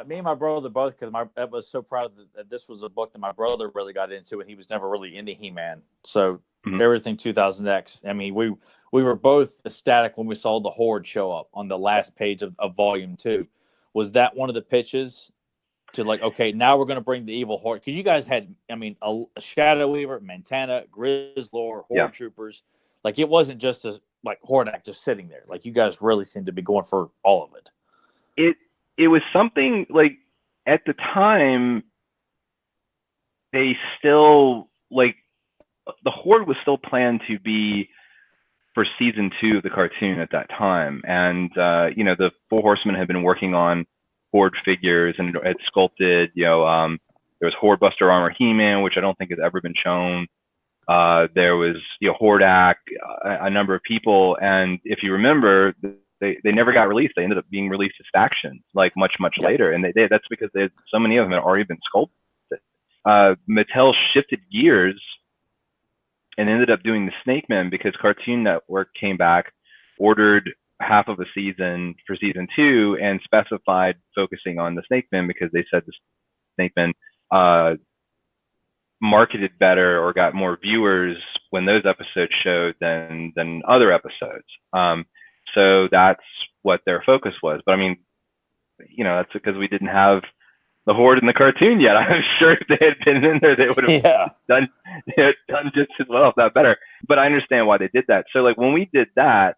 Me and my brother both, because I was so proud that this was a book that my brother really got into, and he was never really into He-Man. So everything 2000X. I mean, we were both ecstatic when we saw the Horde show up on the last page of Volume 2. Was that one of the pitches to like, okay, now we're going to bring the evil Horde? Because you guys had, I mean, a Shadow Weaver, Montana, Grizzlor, Horde Troopers. Like, it wasn't just a Hordak just sitting there. Like, you guys really seemed to be going for all of it. It was something like at the time they still the Horde was still planned to be for season 2 of the cartoon at that time. And, the Four Horsemen had been working on Horde figures and had sculpted, There was Horde Buster Armor He-Man, which I don't think has ever been shown. There was Hordak, a number of people, and if you remember, they never got released. They ended up being released as factions, like much later, and that's because so many of them had already been sculpted. Mattel shifted gears and ended up doing the Snake Men because Cartoon Network came back, ordered half of a season for season 2, and specified focusing on the Snake Men because they said the Snake Men marketed better or got more viewers when those episodes showed than other episodes. So that's what their focus was. But I mean, that's because we didn't have the Horde in the cartoon yet. I'm sure if they had been in there, they would have done just as well, if not better. But I understand why they did that. So like when we did that,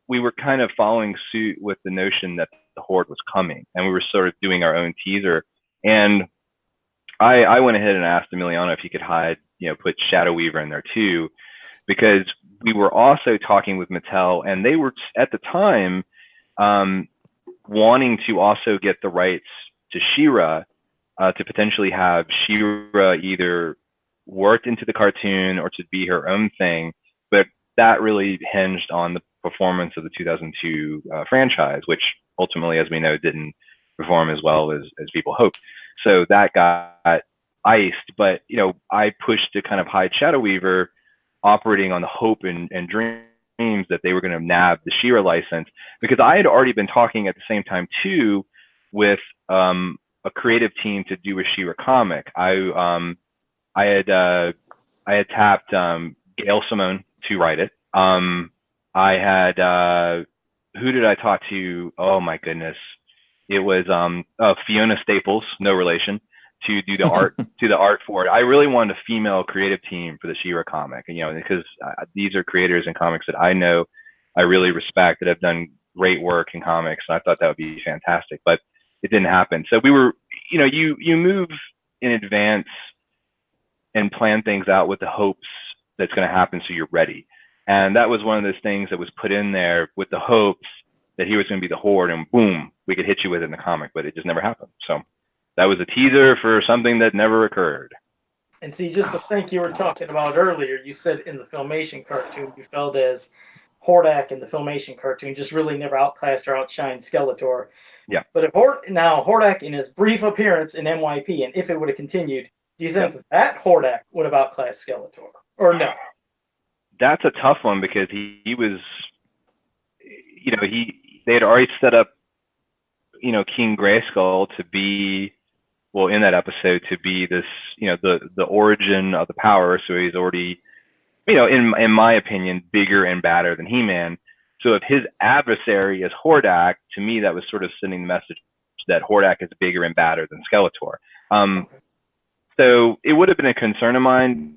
we were kind of following suit with the notion that the Horde was coming, and we were sort of doing our own teaser. And I went ahead and asked Emiliano if he could put Shadow Weaver in there too, because we were also talking with Mattel, and they were at the time wanting to also get the rights to She-Ra, to potentially have She-Ra either worked into the cartoon or to be her own thing. But that really hinged on the performance of the 2002 franchise, which ultimately, as we know, didn't perform as well as people hoped. So that got iced. But I pushed to kind of hide Shadow Weaver, operating on the hope and dreams that they were going to nab the She-Ra license, because I had already been talking at the same time too with a creative team to do a She-Ra comic. I had tapped Gail Simone to write it. I had who did I talk to? Oh my goodness, it was Fiona Staples, no relation, to do the art for it. I really wanted a female creative team for the She-Ra comic, because these are creators in comics that I know, I really respect, that have done great work in comics, and I thought that would be fantastic. But it didn't happen. So we were, you move in advance and plan things out with the hopes that's going to happen, so you're ready. And that was one of those things that was put in there with the hopes that he was going to be the Horde, and boom, we could hit you with it in the comic, but it just never happened. So that was a teaser for something that never occurred. And see, just the thing you were talking about earlier, you said in the Filmation cartoon, you felt as Hordak in the Filmation cartoon just really never outclassed or outshined Skeletor. Yeah. But if Hordak, in his brief appearance in MYP, and if it would have continued, do you think that Hordak would have outclassed Skeletor, or no? That's a tough one, because he was, they had already set up, King Grayskull to be, well, in that episode, to be this, the origin of the power. So he's already, in my opinion, bigger and badder than He-Man. So if his adversary is Hordak, to me, that was sort of sending the message that Hordak is bigger and badder than Skeletor. So it would have been a concern of mine,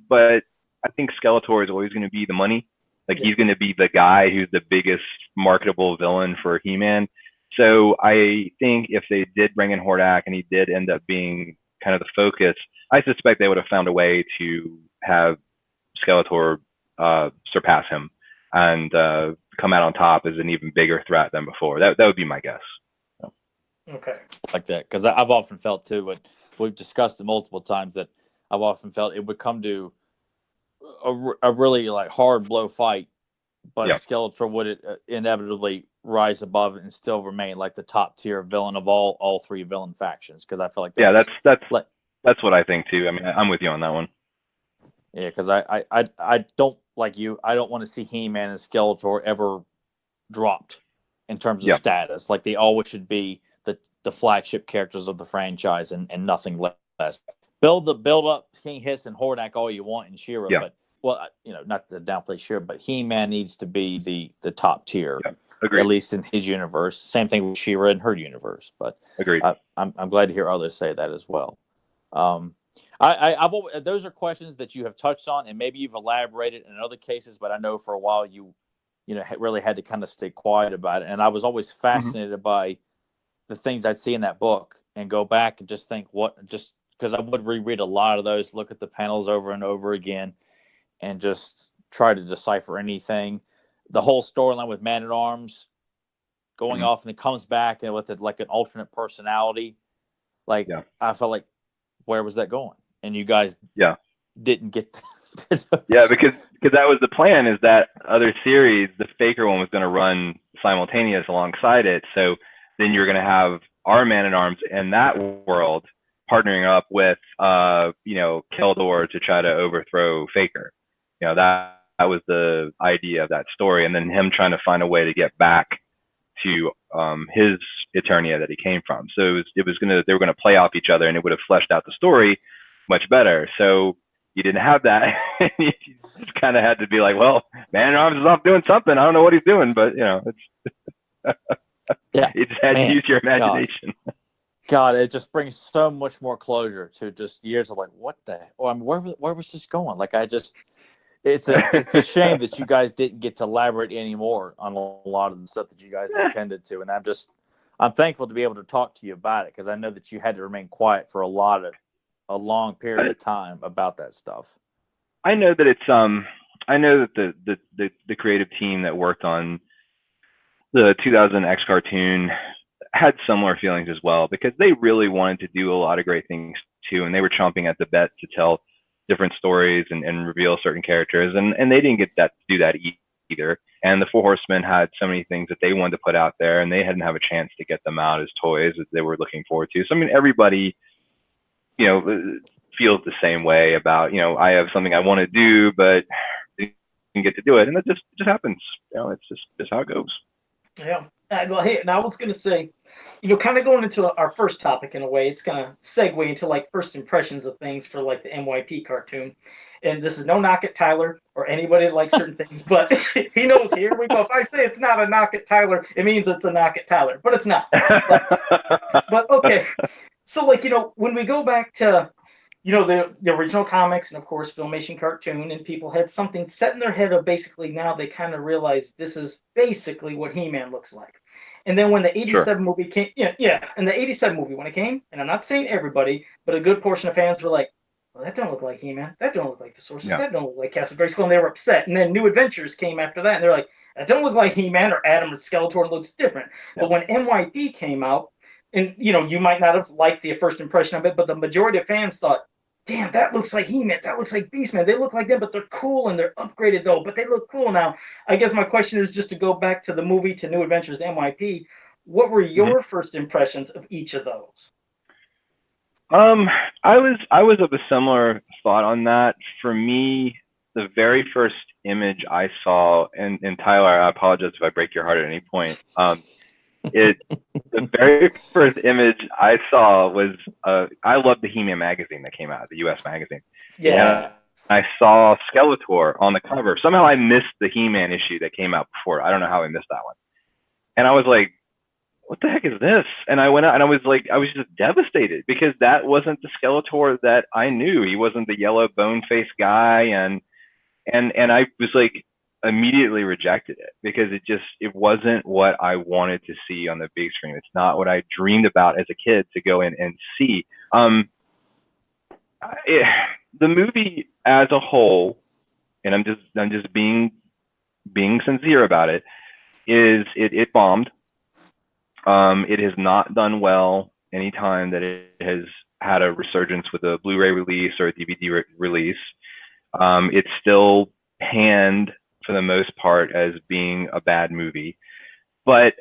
but I think Skeletor is always going to be the money. Like, he's going to be the guy who's the biggest marketable villain for He-Man. So I think if they did bring in Hordak and he did end up being kind of the focus, I suspect they would have found a way to have Skeletor surpass him and come out on top as an even bigger threat than before. That would be my guess. So. Okay. Like that, because I've often felt too, but we've discussed it multiple times, that I've often felt it would come to a really like hard blow fight, but Skeletor would inevitably rise above it and still remain like the top tier villain of all three villain factions. Because I feel like that's what I think too. I mean, I'm with you on that one. Yeah, because I don't, like you, I don't want to see He-Man and Skeletor ever dropped in terms of status. Like, they always should be the flagship characters of the franchise and nothing less. Build up King Hiss and Hordak all you want in She-Ra, but not to downplay She-Ra, but He-Man needs to be the top tier, at least in his universe. Same thing with She-Ra in her universe. But agreed. I'm glad to hear others say that as well. I've always, those are questions that you have touched on, and maybe you've elaborated in other cases, but I know for a while you really had to kind of stay quiet about it. And I was always fascinated by the things I'd see in that book and go back and just think just because I would reread a lot of those, look at the panels over and over again, and just try to decipher anything. The whole storyline with Man-at-Arms going off, and it comes back and with like an alternate personality. I felt like where was that going? And you guys didn't get to yeah, because that was the plan, is that other series, the Faker one, was going to run simultaneous alongside it. So then you're going to have our Man-at-Arms in that world partnering up with, Keldor to try to overthrow Faker. That was the idea of that story. And then him trying to find a way to get back to his Eternia that he came from. So they were going to play off each other, and it would have fleshed out the story much better. So you didn't have that. You just kind of had to be like, well, Man-at-Arms is off doing something. I don't know what he's doing, but it's you just had to use your imagination. God, it just brings so much more closure to just years of like, what the? Oh, I mean, where was this going? Like, it's a shame that you guys didn't get to elaborate anymore on a lot of the stuff that you guys intended to, and I'm thankful to be able to talk to you about it, because I know that you had to remain quiet for a long period of time about that stuff. I know that the creative team that worked on the 2000 X cartoon had similar feelings as well, because they really wanted to do a lot of great things too, and they were chomping at the bit to tell different stories and reveal certain characters, and they didn't get to do that either. And the Four Horsemen had so many things that they wanted to put out there, and they hadn't have a chance to get them out as toys as they were looking forward to. So I mean, everybody feels the same way about, I have something I want to do, but didn't get to do it, and it just happens. It's just how it goes. Yeah. Well, hey, and I was going to say, kind of going into our first topic in a way, it's going to segue into like first impressions of things for like the MYP cartoon. And this is no knock at Tyler or anybody that likes certain things, but he knows, here we go. If I say it's not a knock at Tyler, it means it's a knock at Tyler, but it's not. But okay. So like, when we go back to, the original comics and of course Filmation cartoon, and people had something set in their head of basically, now they kind of realize this is basically what He-Man looks like. And then when the 87 movie came, and the 87 movie, when it came, and I'm not saying everybody, but a good portion of fans were like, well, that don't look like He-Man. That don't look like the Sorceress. That don't look like Castle Grayskull. And they were upset. And then New Adventures came after that, and they're like, that don't look like He-Man, or Adam or Skeletor looks different. Yeah. But when MYP came out, and you might not have liked the first impression of it, but the majority of fans thought, damn, that looks like He-Man. That looks like Beastman. They look like them, but they're cool and they're upgraded though. But they look cool now. I guess my question is just to go back to the movie, to New Adventures to MYP. What were your first impressions of each of those? I was of a similar thought on that. For me, the very first image I saw, and Tyler, I apologize if I break your heart at any point. The very first image I saw was I loved the He-Man magazine that came out, the U.S. magazine. Yeah. And I saw Skeletor on the cover. Somehow I missed the He-Man issue that came out before. I don't know how I missed that one. And I was like, what the heck is this? And I went out and I was just devastated, because that wasn't the Skeletor that I knew. He wasn't the yellow bone-faced guy, and I was like, immediately rejected it, because it wasn't what I wanted to see on the big screen. It's not what I dreamed about as a kid to go in and see. The movie as a whole, and I'm just being sincere about it, is it bombed. It has not done well any time that it has had a resurgence with a Blu-ray release or a DVD release. It's still panned for the most part as being a bad movie, but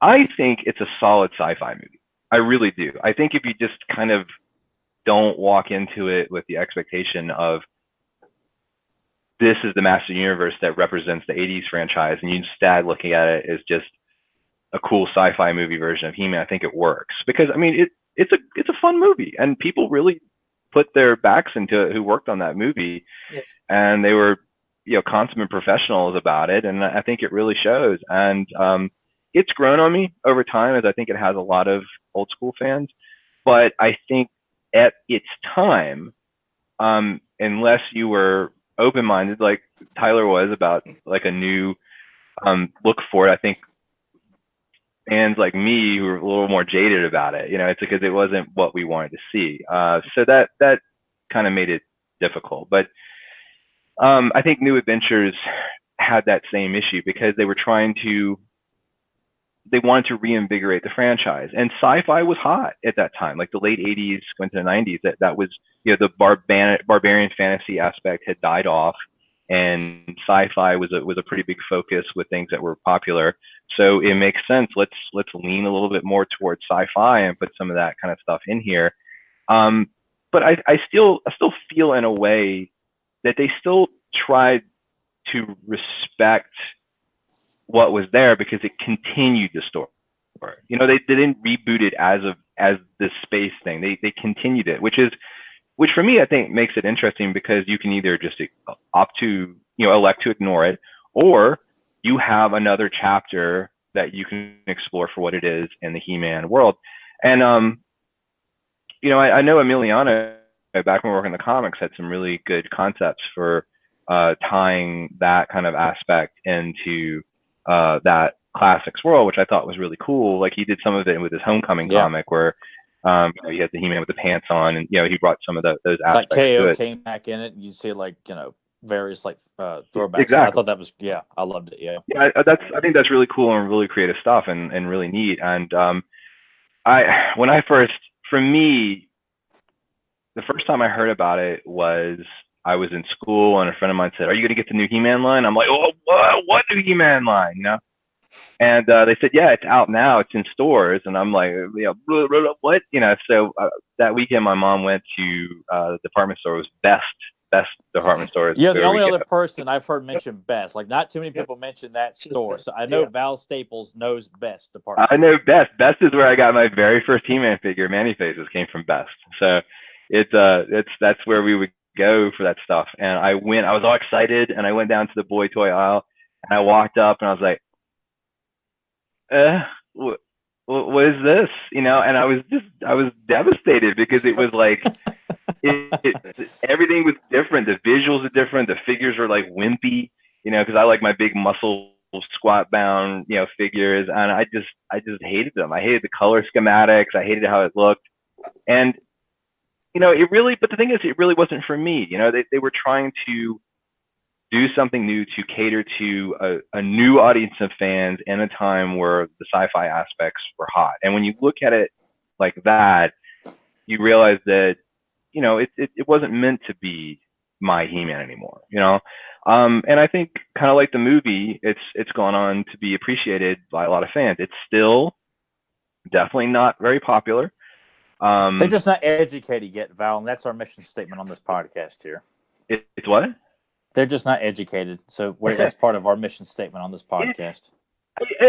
I think it's a solid sci-fi movie. I really do. I think if you just kind of don't walk into it with the expectation of this is the Master Universe that represents the 80s franchise, and you instead looking at it as just a cool sci-fi movie version of He-Man, I think it works, because I mean it's a fun movie, and people really put their backs into it who worked on that movie. Yes. And they were consummate professionals about it, and I think it really shows. And it's grown on me over time, as I think it has a lot of old school fans. But I think at its time, unless you were open-minded like Tyler was about like a new look for it, I think fans like me who were a little more jaded about it, it's because it wasn't what we wanted to see. So that kind of made it difficult. But I think New Adventures had that same issue, because they were trying to they wanted to reinvigorate the franchise, and sci-fi was hot at that time, like the late 80s going to the 90s. That was, the barbarian fantasy aspect had died off, and sci-fi was a pretty big focus with things that were popular. So it makes sense. Let's lean a little bit more towards sci-fi and put some of that kind of stuff in here. But I still feel in a way that they still tried to respect what was there because it continued the story. They didn't reboot it as this space thing. They continued it, which for me, I think makes it interesting, because you can either just opt to, elect to ignore it, or you have another chapter that you can explore for what it is in the He-Man world. And, I know Emiliano, back when we were working in the comics, had some really good concepts for tying that kind of aspect into that classics world, which I thought was really cool. Like, he did some of it with his Homecoming comic, where he had the He-Man with the pants on, and he brought some of those aspects. Like KO to it. came back in it, and you see various throwbacks. Exactly. I thought that was I loved it. Yeah. I think that's really cool and really creative stuff, and really neat. And for me, the first time I heard about it was I was in school, and a friend of mine said, "Are you going to get the new He-Man line?" I'm like, "Oh, what new He-Man line?" And they said, "Yeah, it's out now. It's in stores." And I'm like, "What?" So that weekend, my mom went to the department store. It was Best department store. Yeah, the only other person I've heard mention Best. Like, not too many people mention that store. So I know Val Staples knows Best department. I know Best. Best is where I got my very first He-Man figure. Manny Faces came from Best. So that's where we would go for that stuff. And I was all excited, and I went down to the boy toy aisle, and I walked up, and I was like, what is this? And I was devastated, because it was like, everything was different. The visuals are different. The figures are like wimpy, because I like my big muscle squat bound, figures. And I just hated them. I hated the color schematics. I hated how it looked. And, but the thing is, it really wasn't for me. They were trying to do something new to cater to a new audience of fans in a time where the sci-fi aspects were hot. And when you look at it like that, you realize that, it wasn't meant to be my He-Man anymore, and I think, kind of like the movie, it's gone on to be appreciated by a lot of fans. It's still definitely not very popular. They're just not educated yet, Val, and that's our mission statement on this podcast here. It's what? They're just not educated, so that's part of our mission statement on this podcast.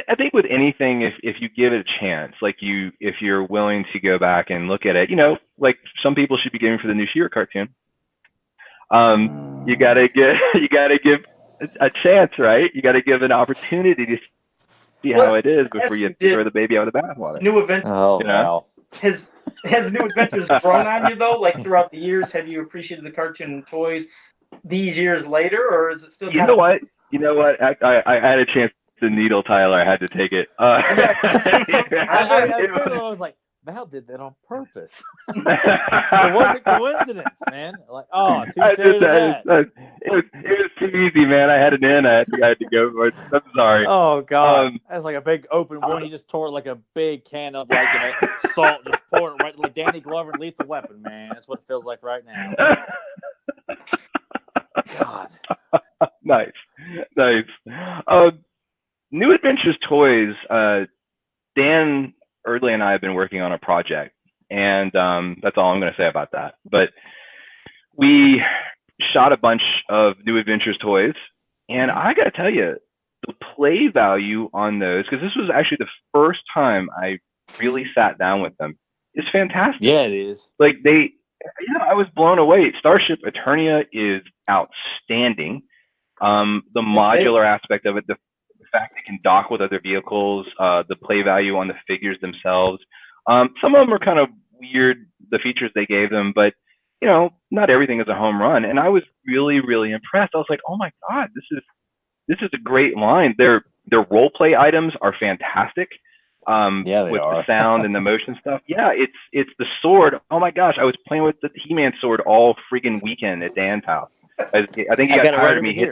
I think with anything, if you give it a chance, if you're willing to go back and look at it, like some people should be giving for the new She-Ra cartoon. You gotta give a chance, right? You gotta give an opportunity to see how it is before you throw the baby out of the bathwater. New Adventures. Wow. Has New Adventures grown on you, though? Like, throughout the years, have you appreciated the cartoon and toys these years later, or is it still? You know what? I had a chance to needle Tyler. I had to take it. I was like, Val did that on purpose. It wasn't a coincidence, man. Like, touche to that. It was too easy, man. I had it in. I had to go for it. I'm sorry. Oh God, that's like a big open one. He just tore like a big can of salt, just poured it right like Danny Glover in Lethal Weapon, man. That's what it feels like right now. God. Nice. New Adventures Toys. Dan Erdley and I have been working on a project, and that's all I'm going to say about that. But we shot a bunch of New Adventures toys, and I got to tell you, the play value on those, because this was actually the first time I really sat down with them, is fantastic. Yeah, it is. Like, I was blown away. Starship Eternia is outstanding. The modular aspect of it, the fact it can dock with other vehicles, the play value on the figures themselves. Some of them are kind of weird, the features they gave them, but not everything is a home run. And I was really, really impressed. I was like, oh my God, this is a great line. Their role play items are fantastic. Yeah, with are. The sound and the motion stuff. Yeah, it's the sword. Oh my gosh, I was playing with the He-Man sword all freaking weekend at Dan's house. I think he got tired of me.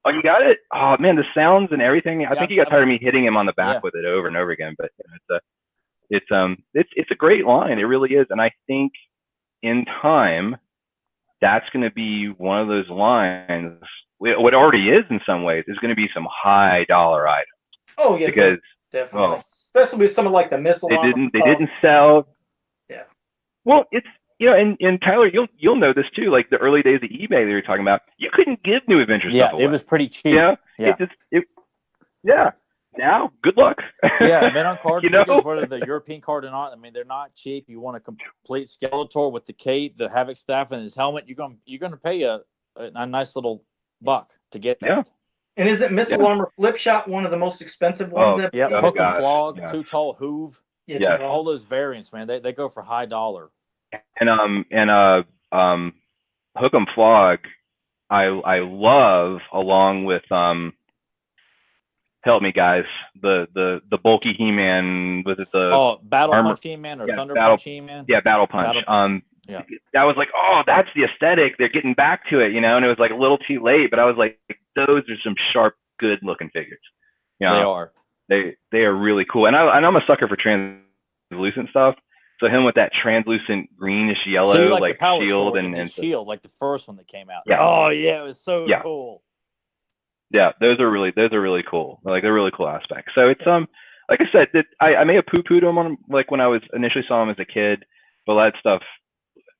Oh, you got it? Oh man, the sounds and everything. I think he got tired of me hitting him on the back Yeah. with it over and over again. But it's a great line. It really is. And I think in time, that's going to be one of those lines. What already is in some ways is going to be some high dollar items. Oh yeah, Because definitely, especially with some of like the missile. They didn't sell. Yeah. Well, it's and Tyler, you'll know this too. Like the early days of eBay that you were talking about, you couldn't give New Adventures stuff away. It was pretty cheap. Yeah. Now, good luck. Yeah, men on card figures, whether they're European card or not, I mean, they're not cheap. You want a complete Skeletor with the cape, the Havoc staff, and his helmet. You're gonna pay a nice little buck to get that. Yeah. And is it Missile Armor Flip Shot one of the most expensive ones? Yeah, Hook and Flog, Too Tall Hoove. Yeah, all those variants, man. They go for high dollar. And Hook 'em Flog, I love, along with help me guys, the bulky He-Man, was it the Battle Punch He-Man or Thunder Punch He-Man? Yeah, Battle Punch. That was like, oh, that's the aesthetic. They're getting back to it, and it was like a little too late, but I was like, those are some sharp, good looking figures. They are. They are really cool, and I'm a sucker for translucent stuff. So him with that translucent greenish yellow, so like shield and shield, like the first one that came out. Yeah. Oh yeah, it was so cool. Yeah, those are really cool. Like they're really cool aspects. So it's like I said, I may have poo-pooed them on like when I was initially saw them as a kid, but that stuff,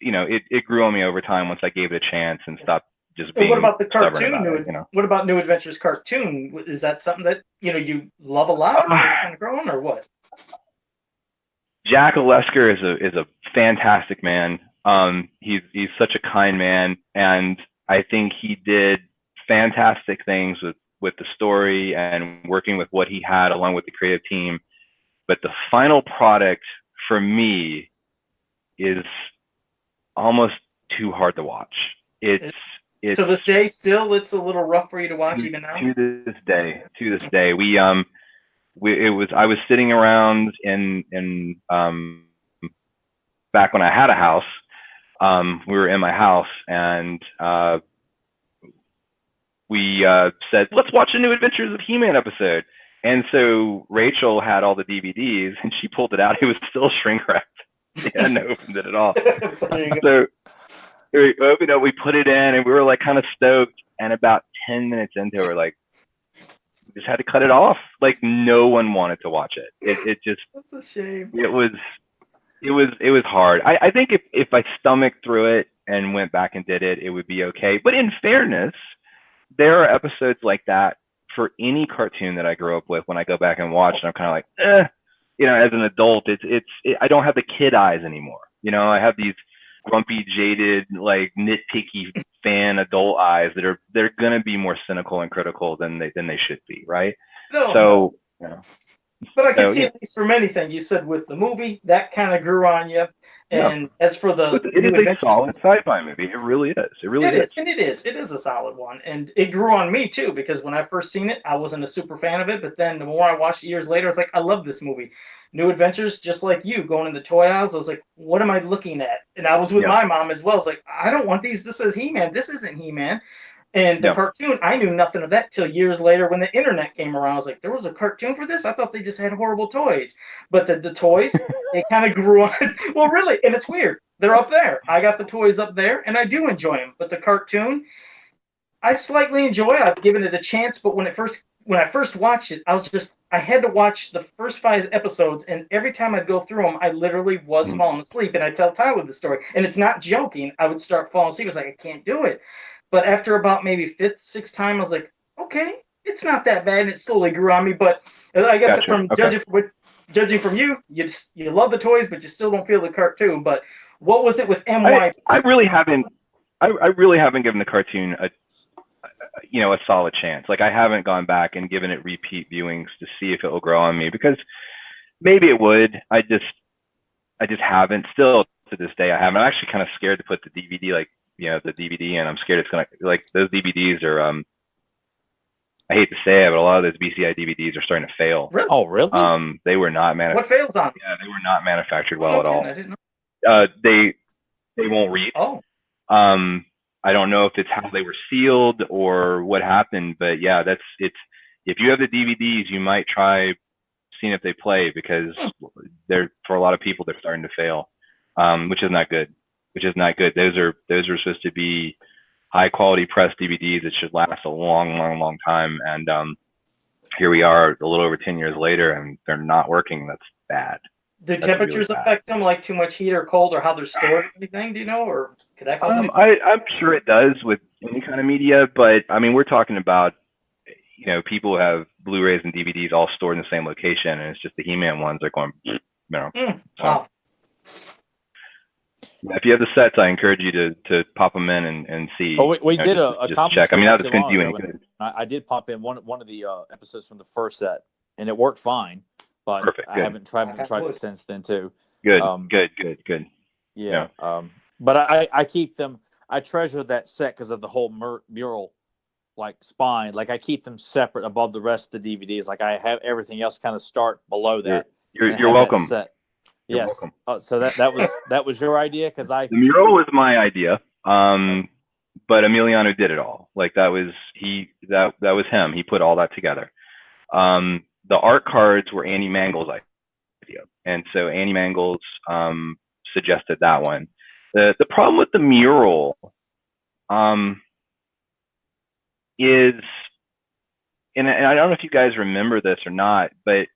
it grew on me over time once I gave it a chance and stopped just being. What about the cartoon? What about New Adventures cartoon? Is that something that you love a lot, kind of growing, or what? Jack Olesker is a fantastic man. He's such a kind man, and I think he did fantastic things with the story and working with what he had along with the creative team. But the final product for me is almost too hard to watch. It's to this day still it's a little rough for you to watch even now. To this day, I was sitting around in back when I had a house. We were in my house, and we said, let's watch a New Adventures of He-Man episode. And so Rachel had all the DVDs, and she pulled it out. It was still shrink wrapped. She hadn't opened it at all. So we opened it, we put it in, and we were like kind of stoked. And about 10 minutes into it, we're like, we just had to cut it off. Like no one wanted to watch it. It just. That's a shame. It was hard. I think if I stomached through it and went back and did it, it would be okay. But in fairness, there are episodes like that for any cartoon that I grew up with. When I go back and watch, and I'm kind of like, as an adult, I don't have the kid eyes anymore. I have these grumpy, jaded, like nitpicky fan adult eyes they're gonna be more cynical and critical than they should be, right? No. But I can see at least from anything you said with the movie that kind of grew on you. And as for it is a solid sci-fi movie. It really is. It really is. And it is a solid one. And it grew on me too, because when I first seen it, I wasn't a super fan of it. But then the more I watched it years later, I was like, I love this movie. New Adventures, just like you, going in the toy aisles, I was like, what am I looking at? And I was with my mom as well. I was like, I don't want these. This is He-Man. This isn't He-Man. And the cartoon, I knew nothing of that till years later when the internet came around. I was like, there was a cartoon for this? I thought they just had horrible toys. But the toys, they kind of grew on. Well, really, and it's weird. They're up there. I got the toys up there, and I do enjoy them. But the cartoon, I slightly enjoy. I've given it a chance, but when I first watched it, I had to watch the first 5 episodes, and every time I'd go through them, I literally was falling asleep. And I tell Tyler the story, and it's not joking. I would start falling asleep. I was like, I can't do it. But after about maybe 5th, 6th time, I was like, okay, it's not that bad. And it slowly grew on me. But I guess judging from you, you love the toys, but you still don't feel the cartoon. But what was it with MY? I really haven't given the cartoon a solid chance. Like I haven't gone back and given it repeat viewings to see if it will grow on me, because maybe it would. I just haven't. Still to this day, I haven't. I'm actually kind of scared to put the DVD the DVD, and I'm scared it's gonna, like, those DVDs are I hate to say it, but a lot of those BCI DVDs are starting to fail. Really? Oh, really? They were not What fails on? Yeah, they were not manufactured well at all. I didn't know. They won't read. Oh. I don't know if it's how they were sealed or what happened, but yeah, it's. If you have the DVDs, you might try seeing if they play, because for a lot of people they're starting to fail, which is not good. Those are supposed to be high quality press DVDs that should last a long time, and here we are a little over 10 years later and they're not working. That's bad. Do temperatures affect them, like too much heat or cold, or how they're stored or anything? Do you know, or could that cause anything? I'm sure it does with any kind of media, but I mean, we're talking about, people have Blu-rays and DVDs all stored in the same location, and it's just the He-Man ones are going, Wow. If you have the sets, I encourage you to pop them in and see. Oh, we did a check. I mean, that's going to do you any good. I did pop in one of the episodes from the first set, and it worked fine. But Perfect, I haven't tried it since then too. Good. Good. Yeah. But I keep them. I treasure that set because of the whole mural, like spine. Like I keep them separate above the rest of the DVDs. Like I have everything else kind of start below that. You're welcome. Yes. So that was your idea, because the mural was my idea. But Emiliano did it all. Like that was him. He put all that together. The art cards were Andy Mangel's idea, and so Andy Mangels suggested that one. The problem with the mural is, and I don't know if you guys remember this or not, but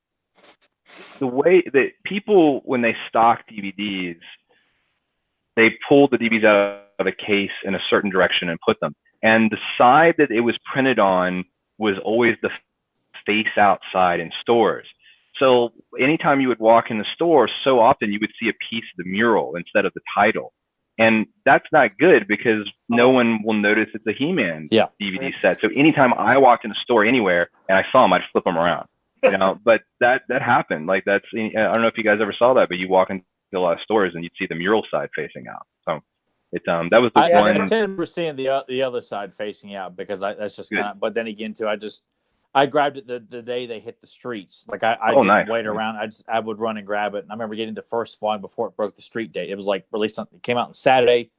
the way that people, when they stock DVDs, they pull the DVDs out of a case in a certain direction and put them. And the side that it was printed on was always the face outside in stores. So anytime you would walk in the store, so often you would see a piece of the mural instead of the title. And that's not good, because no one will notice it's a He-Man DVD set. So anytime I walked in a store anywhere and I saw them, I'd flip them around. But that happened. Like I don't know if you guys ever saw that, but you walk into a lot of stores and you'd see the mural side facing out. So it that was the one. I remember seeing the other side facing out, because that's just kind of. But then again, too, I grabbed it the day they hit the streets. Like I didn't wait around. I would run and grab it. And I remember getting the first one before it broke the street date. It was like released it came out on Saturday.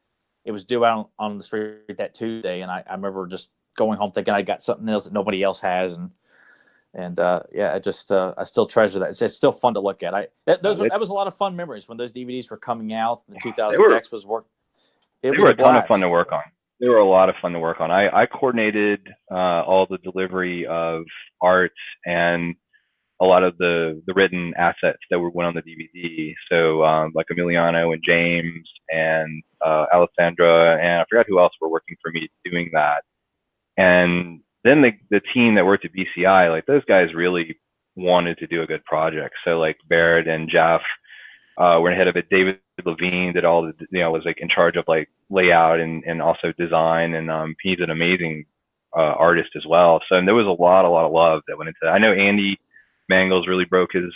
It was due out on the street that Tuesday, and I remember just going home thinking I got something else that nobody else has, and I just I still treasure that. It's still fun to look at. That was a lot of fun memories when those DVDs were coming out. The 2000X was work. They were a ton of fun to work on. They were a lot of fun to work on. I coordinated all the delivery of art and a lot of the written assets that went on the DVD. So like Emiliano and James and Alessandra, and I forgot who else were working for me doing that. And then the team that worked at BCI, like those guys really wanted to do a good project. So like Barrett and Jeff were ahead of it. David Levine did all the, was like in charge of like layout and also design. And he's an amazing artist as well. So and there was a lot of love that went into that. I know Andy Mangels really broke his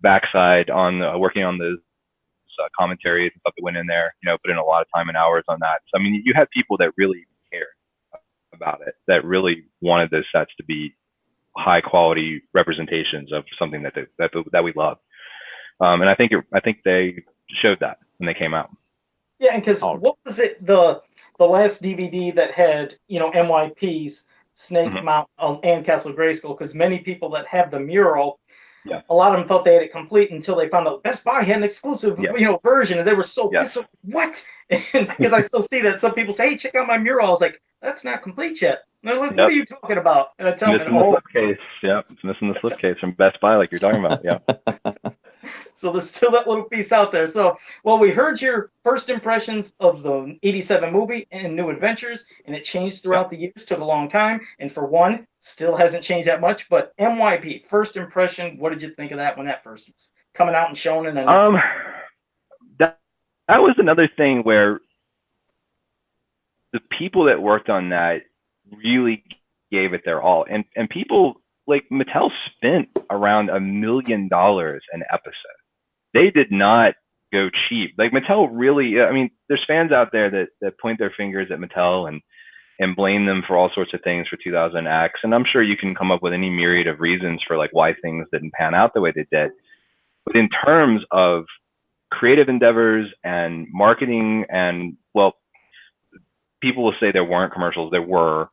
backside on working on those commentaries and stuff that went in there, put in a lot of time and hours on that. So, I mean, you had people that really cared about it, that really wanted those sets to be high quality representations of something that we love. And I think they showed that when they came out. Yeah, because what was it, the last DVD that had, MYP's Snake Mountain and Castle Grayskull? Because many people that have the mural, a lot of them thought they had it complete until they found out Best Buy had an exclusive, version, and they were so what? Because I still see that some people say, "Hey, check out my mural." I was like, "That's not complete yet." And they're like, "What are you talking about?" And I tell them, the slipcase. Yep, it's missing the slipcase from Best Buy, like you're talking about. Yeah. So there's still that little piece out there. So, well, we heard your first impressions of the '87 movie and New Adventures, and it changed throughout the years. Took a long time, and for one, still hasn't changed that much. But MYP, first impression, what did you think of that when that first was coming out and shown? And then that was another thing where the people that worked on that really gave it their all, and people like Mattel spent around $1 million an episode. They did not go cheap. Like Mattel really, I mean, there's fans out there that point their fingers at Mattel and blame them for all sorts of things for 2000X. And I'm sure you can come up with any myriad of reasons for like why things didn't pan out the way they did. But in terms of creative endeavors and marketing and, well, people will say there weren't commercials. There were.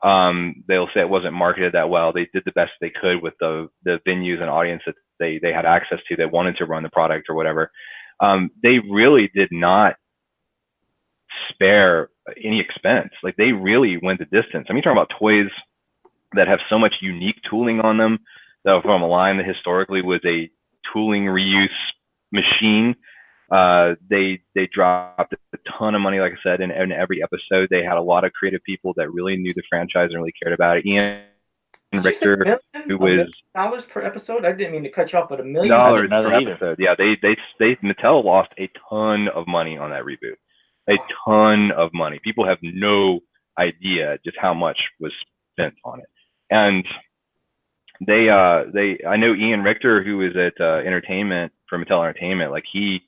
They'll say it wasn't marketed that well. They did the best they could with the venues and audience that they had access to that wanted to run the product or whatever. They really did not spare any expense. Like, they really went the distance. I mean, you're talking about toys that have so much unique tooling on them, that from a line that historically was a tooling reuse machine. They dropped a ton of money, like I said, in every episode. They had a lot of creative people that really knew the franchise and really cared about it. Ian Richter, who was $1 million per episode. I didn't mean to cut you off, but $1 million dollars per episode. Yeah, they Mattel lost a ton of money on that reboot. A ton of money. People have no idea just how much was spent on it. And I know Ian Richter, who is at entertainment for Mattel Entertainment, like he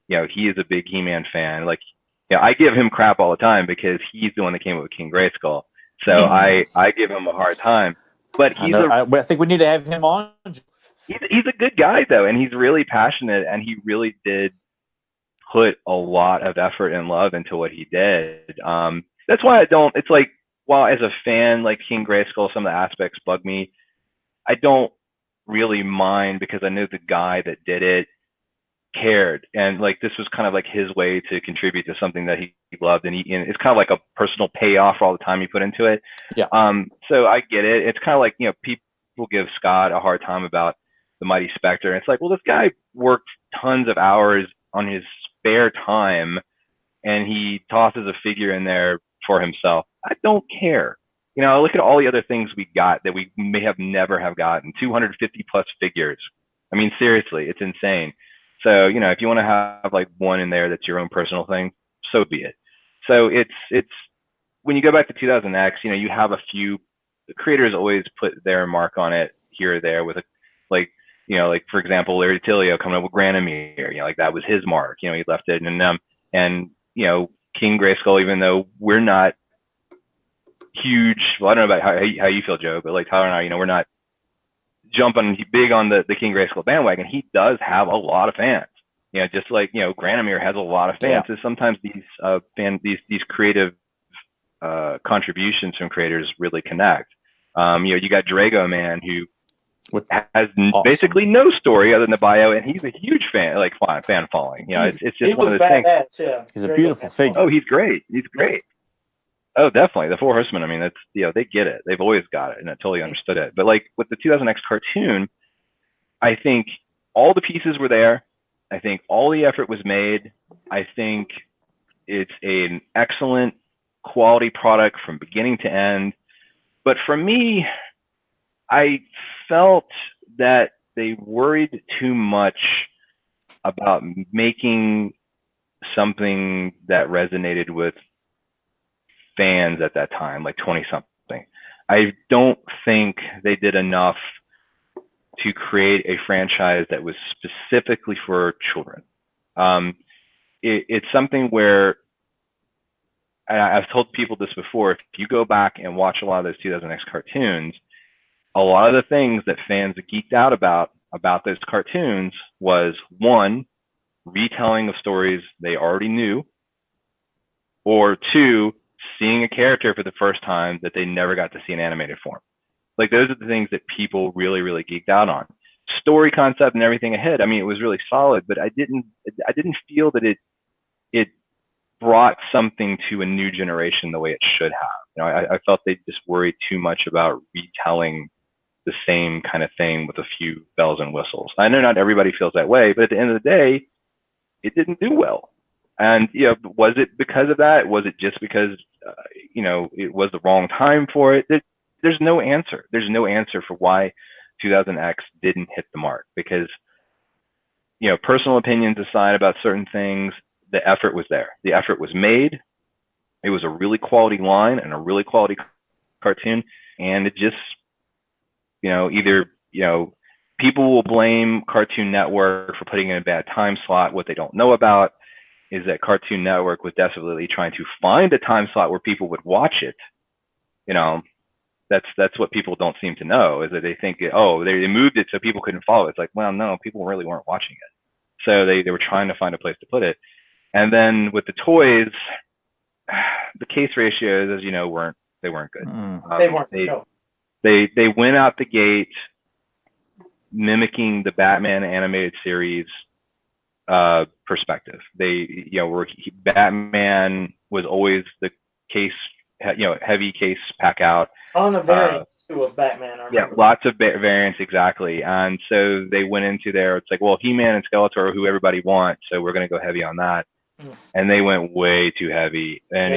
is a big He-Man fan. Like, I give him crap all the time because he's the one that came up with King Grayskull. So I give him a hard time. But I think we need to have him on. He's a good guy though, and he's really passionate, and he really did put a lot of effort and love into what he did. That's why it's like, while as a fan, like King Grayskull, some of the aspects bug me, I don't really mind, because I know the guy that did it cared, and like this was kind of like his way to contribute to something that he loved, and it's kind of like a personal payoff for all the time he put into it. Yeah. So I get it. It's kind of like, people give Scott a hard time about the Mighty Spectre. It's like, well, this guy worked tons of hours on his spare time, and he tosses a figure in there for himself. I don't care. Look at all the other things we got that we may have never have gotten. 250 plus figures. I mean, seriously, it's insane. So, if you want to have like one in there that's your own personal thing, so be it. So it's when you go back to 2000X, you have a few, the creators always put their mark on it here or there with like for example, Larry Tilio coming up with Granomir, like that was his mark. He left it, and King Grayskull, even though we're not huge, well, I don't know about how you feel, Joe, but like Tyler and I, we're not jumping big on the King Grayskull bandwagon. He does have a lot of fans, just like Granomir has a lot of fans. So sometimes these creative contributions from creators really connect. You got Drago Man, who has basically no story other than the bio, and he's a huge fan, like fan following. It's just one of the things. Yeah. He's a beautiful figure. Oh, he's great. He's great. Oh, definitely. The Four Horsemen, I mean, that's, they get it. They've always got it, and I totally understood it. But like with the 2000X cartoon, I think all the pieces were there. I think all the effort was made. I think it's an excellent quality product from beginning to end. But for me, I felt that they worried too much about making something that resonated with fans at that time, like 20 something. I don't think they did enough to create a franchise that was specifically for children. It's something where, I've told people this before, if you go back and watch a lot of those 2000X cartoons, a lot of the things that fans geeked out about those cartoons was, one, retelling of stories they already knew, or two, seeing a character for the first time that they never got to see in animated form. Like, those are the things that people really, really geeked out on. Story concept and everything ahead, I mean, it was really solid, but I didn't feel that it brought something to a new generation the way it should have. I felt they just worried too much about retelling the same kind of thing with a few bells and whistles. I know not everybody feels that way, but at the end of the day, it didn't do well. And was it because of that? Was it just because it was the wrong time for it? There's no answer. There's no answer for why 2000X didn't hit the mark, because personal opinions aside about certain things, the effort was there. The effort was made. It was a really quality line and a really quality cartoon, and it just either people will blame Cartoon Network for putting in a bad time slot. What they don't know about is that Cartoon Network was desperately trying to find a time slot where people would watch it. That's what people don't seem to know, is that they think, they moved it so people couldn't follow it. It's like, well, no, people really weren't watching it. So they were trying to find a place to put it. And then with the toys, the case ratios, as you know, weren't good. They weren't. No. They went out the gate mimicking the Batman animated series perspective. They, Batman was always the case, heavy case pack out. Ton of variants too of Batman. Lots of variants, exactly. And so they went into there. It's like, well, He-Man and Skeletor are who everybody wants, so we're going to go heavy on that. And they went way too heavy, and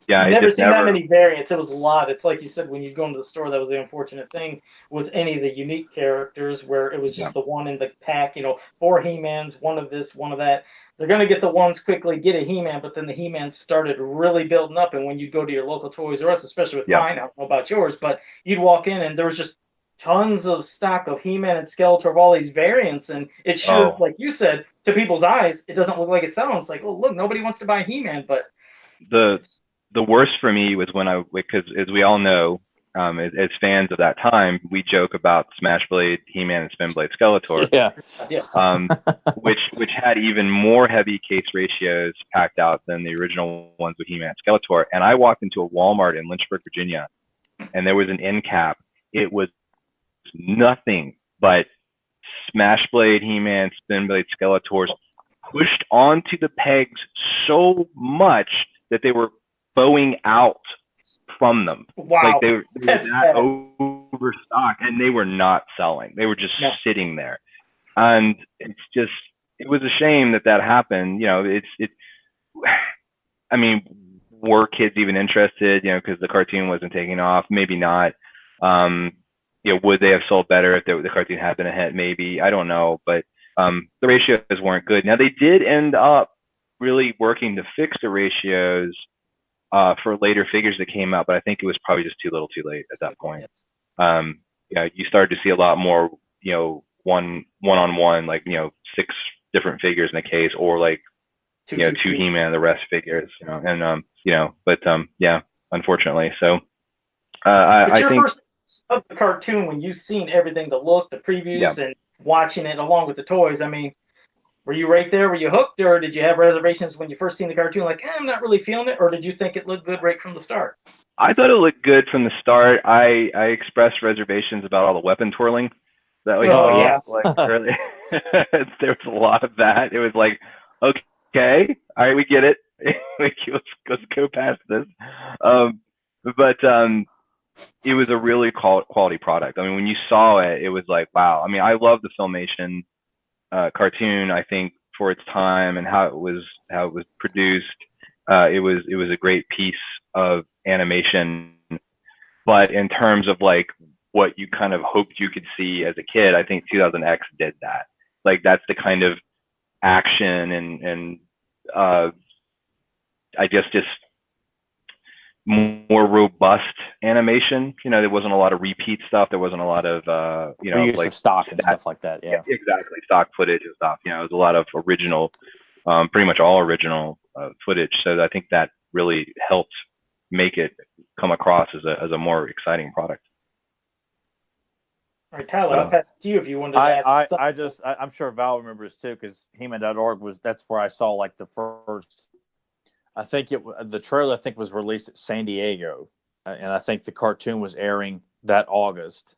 I've never seen that many variants. It was a lot. It's like you said, when you go into the store, that was the unfortunate thing, was any of the unique characters where it was just the one in the pack, 4 He-Mans, one of this, one of that. They're going to get the ones quickly, get a He-Man, but then the He-Man started really building up, and when you go to your local Toys R Us, especially with mine, I don't know about yours, but you'd walk in and there was just tons of stock of He-Man and Skeletor of all these variants, and it sure, like you said, to people's eyes, it doesn't look like it sounds. Like, oh, look, nobody wants to buy He-Man, but... The worst for me was because as we all know, as fans of that time, we joke about Smash Blade, He-Man, and Spin Blade Skeletor. Which had even more heavy case ratios packed out than the original ones with He-Man and Skeletor. And I walked into a Walmart in Lynchburg, Virginia, and there was an end cap. It was nothing but Smash Blade, He-Man, Spin Blade Skeletors pushed onto the pegs so much that they were bowing out from them. Wow. Like they were that overstocked, and they were not selling. They were just sitting there. And it was a shame that happened. I mean, were kids even interested, because the cartoon wasn't taking off? Maybe not. Would they have sold better if the cartoon had been a hit? Maybe. I don't know. But the ratios weren't good. Now, they did end up really working to fix the ratios for later figures that came out, but I think it was probably just too little too late at that point. You started to see a lot more, one-on-one, like, 6 different figures in a case, or like, 2 He-Man, the rest figures, unfortunately. So I think first of the cartoon, when you've seen everything, the look, the previews, and watching it along with the toys, I mean, were you right there? Were you hooked, or did you have reservations when you first seen the cartoon? Like, I'm not really feeling it, or did you think it looked good right from the start? I thought it looked good from the start. I expressed reservations about all the weapon twirling. That was really, there was a lot of that. It was like, okay, all right, we get it. let's go past this. But it was a really quality product. I mean, when you saw it, it was like, wow. I mean, I love the Filmation cartoon. I think for its time and how it was produced, it was a great piece of animation. But in terms of like what you kind of hoped you could see as a kid, I think 2000X did that. Like, that's the kind of action and I guess just more robust animation. There wasn't a lot of repeat stuff. There wasn't a lot of use like of stock and stuff like that. Yeah, exactly, stock footage and stuff. It was a lot of original, pretty much all original footage. So I think that really helped make it come across as a more exciting product. All right, Tyler, I'll pass it to you if you wanted to ask. I'm sure Val remembers too, because He-Man.org that's where I saw like the first. I think the trailer I think was released at San Diego, and I think the cartoon was airing that August,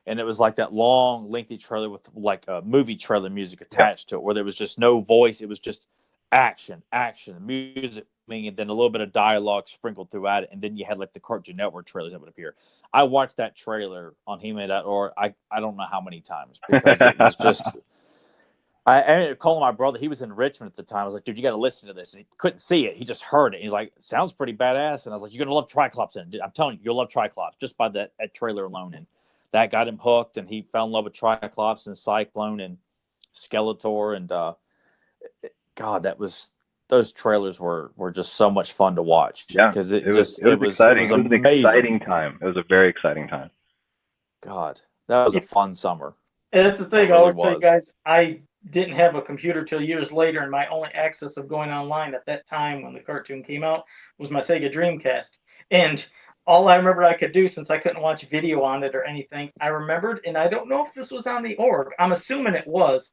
and it was like that long, lengthy trailer with like a movie trailer music attached to it, where there was just no voice. It was just action, music, and then a little bit of dialogue sprinkled throughout it, and then you had like the Cartoon Network trailers that would appear. I watched that trailer on He-Man.org. I don't know how many times, because it was just. I ended up calling my brother. He was in Richmond at the time. I was like, dude, you got to listen to this. And he couldn't see it. He just heard it. He's like, sounds pretty badass. And I was like, you're going to love Triclops in it. I'm telling you, you'll love Triclops just by that trailer alone. And that got him hooked, and he fell in love with Triclops and Cyclone and Skeletor. And God, those trailers were just so much fun to watch. Yeah, because it was exciting. It was an exciting time. It was a very exciting time. God, that was a fun summer. And that's the thing. I would say, guys, I didn't have a computer till years later, and my only access of going online at that time when the cartoon came out was my Sega Dreamcast. And all I remember I could do, since I couldn't watch video on it or anything, I remembered, and I don't know if this was on the org. I'm assuming it was.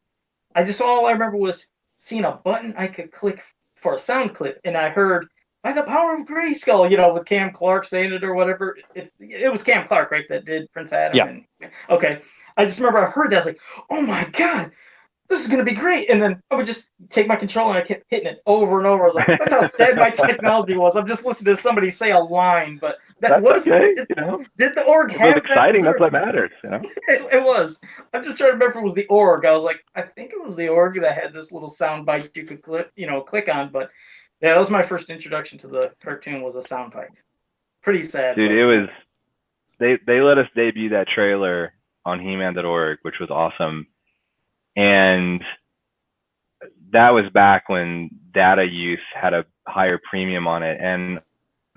All I remember was seeing a button I could click for a sound clip, and I heard by the power of Grayskull, you know, with Cam Clark saying it or whatever. It was Cam Clark, right, that did Prince Adam? Yeah. Okay. I just remember I heard that. I was like, oh my God, this is going to be great. And then I would just take my controller and I kept hitting it over and over. I was like, that's how sad my technology was. I'm just listening to somebody say a line, but that was okay. Did the org it have was exciting. that? That's what matters. It was. I'm just trying to remember if it was the org. I was like, I think it was the org that had this little sound bite you could click on. But yeah, that was my first introduction to the cartoon, was a sound bite. Pretty sad. Dude, it was. They let us debut that trailer on He-Man.org, which was awesome, and that was back when data use had a higher premium on it, and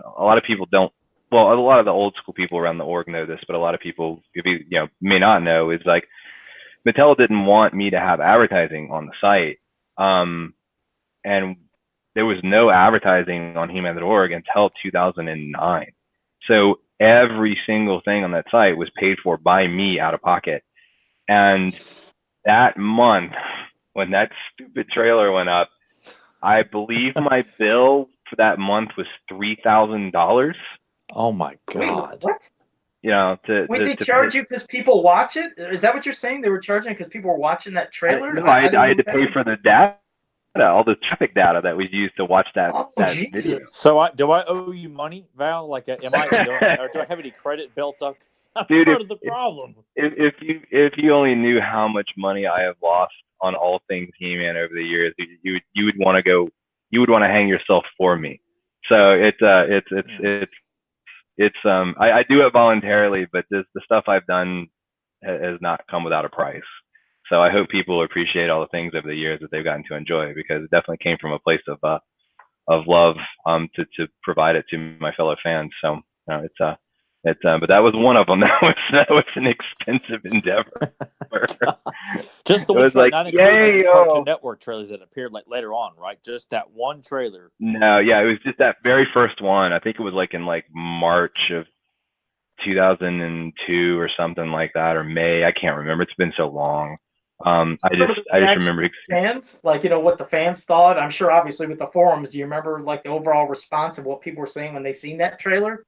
a lot of people don't. Well, a lot of the old school people around the org know this, but a lot of people, may not know, is like Mattel didn't want me to have advertising on the site, and there was no advertising on He-Man.org until 2009. So every single thing on that site was paid for by me out of pocket. And that month, when that stupid trailer went up, I believe my bill for that month was $3,000. Oh my God! Wait, what? They charge you because people watch it? Is that what you're saying? They were charging because people were watching that trailer? No, I had to pay for the data, all the traffic data that was used to watch that video. So do I owe you money, Val? Like, do I have any credit built up? I'm Dude, part of the problem. If you only knew how much money I have lost on all things He-Man over the years, you would want to hang yourself for me. So I do it voluntarily, but the stuff I've done has not come without a price. So I hope people appreciate all the things over the years that they've gotten to enjoy, because it definitely came from a place of love to provide it to my fellow fans. So but that was one of them. That was an expensive endeavor. Just the one trailer, not including the Cartoon Network trailers that appeared like later on, right? Just that one trailer. No, yeah, it was just that very first one. I think it was like in March of 2002 or something like that, or May. I can't remember. It's been so long. I just remember fans, what the fans thought. I'm sure, obviously, with the forums, do you remember the overall response of what people were saying when they seen that trailer?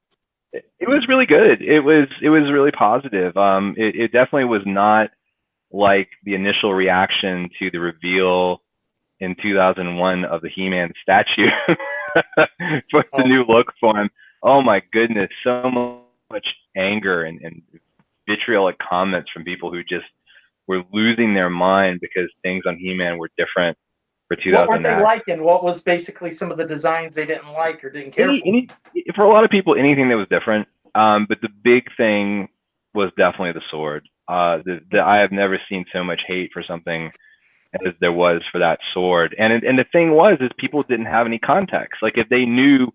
It was really good. It was really positive. It definitely was not like the initial reaction to the reveal in 2001 of the He-Man statue for the new look for him. Oh my goodness, so much anger and vitriolic comments from people who just were losing their mind because things on He-Man were different for 2009. What were they liking? What was basically some of the designs they didn't like or didn't care for? For a lot of people, anything that was different. But the big thing was definitely the sword. I have never seen so much hate for something as there was for that sword. And the thing is people didn't have any context. Like, if they knew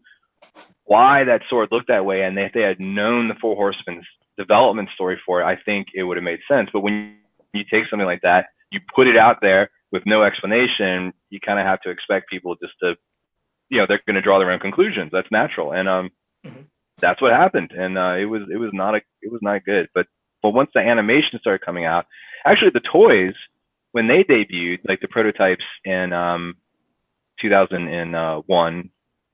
why that sword looked that way, and if they had known the Four Horsemen's development story for it, I think it would have made sense. But when you take something like that, you put it out there with no explanation, you kind of have to expect people just to, they're going to draw their own conclusions. That's natural. And that's what happened. And it was not good. But once the animation started coming out, actually the toys, when they debuted, like the prototypes in 2001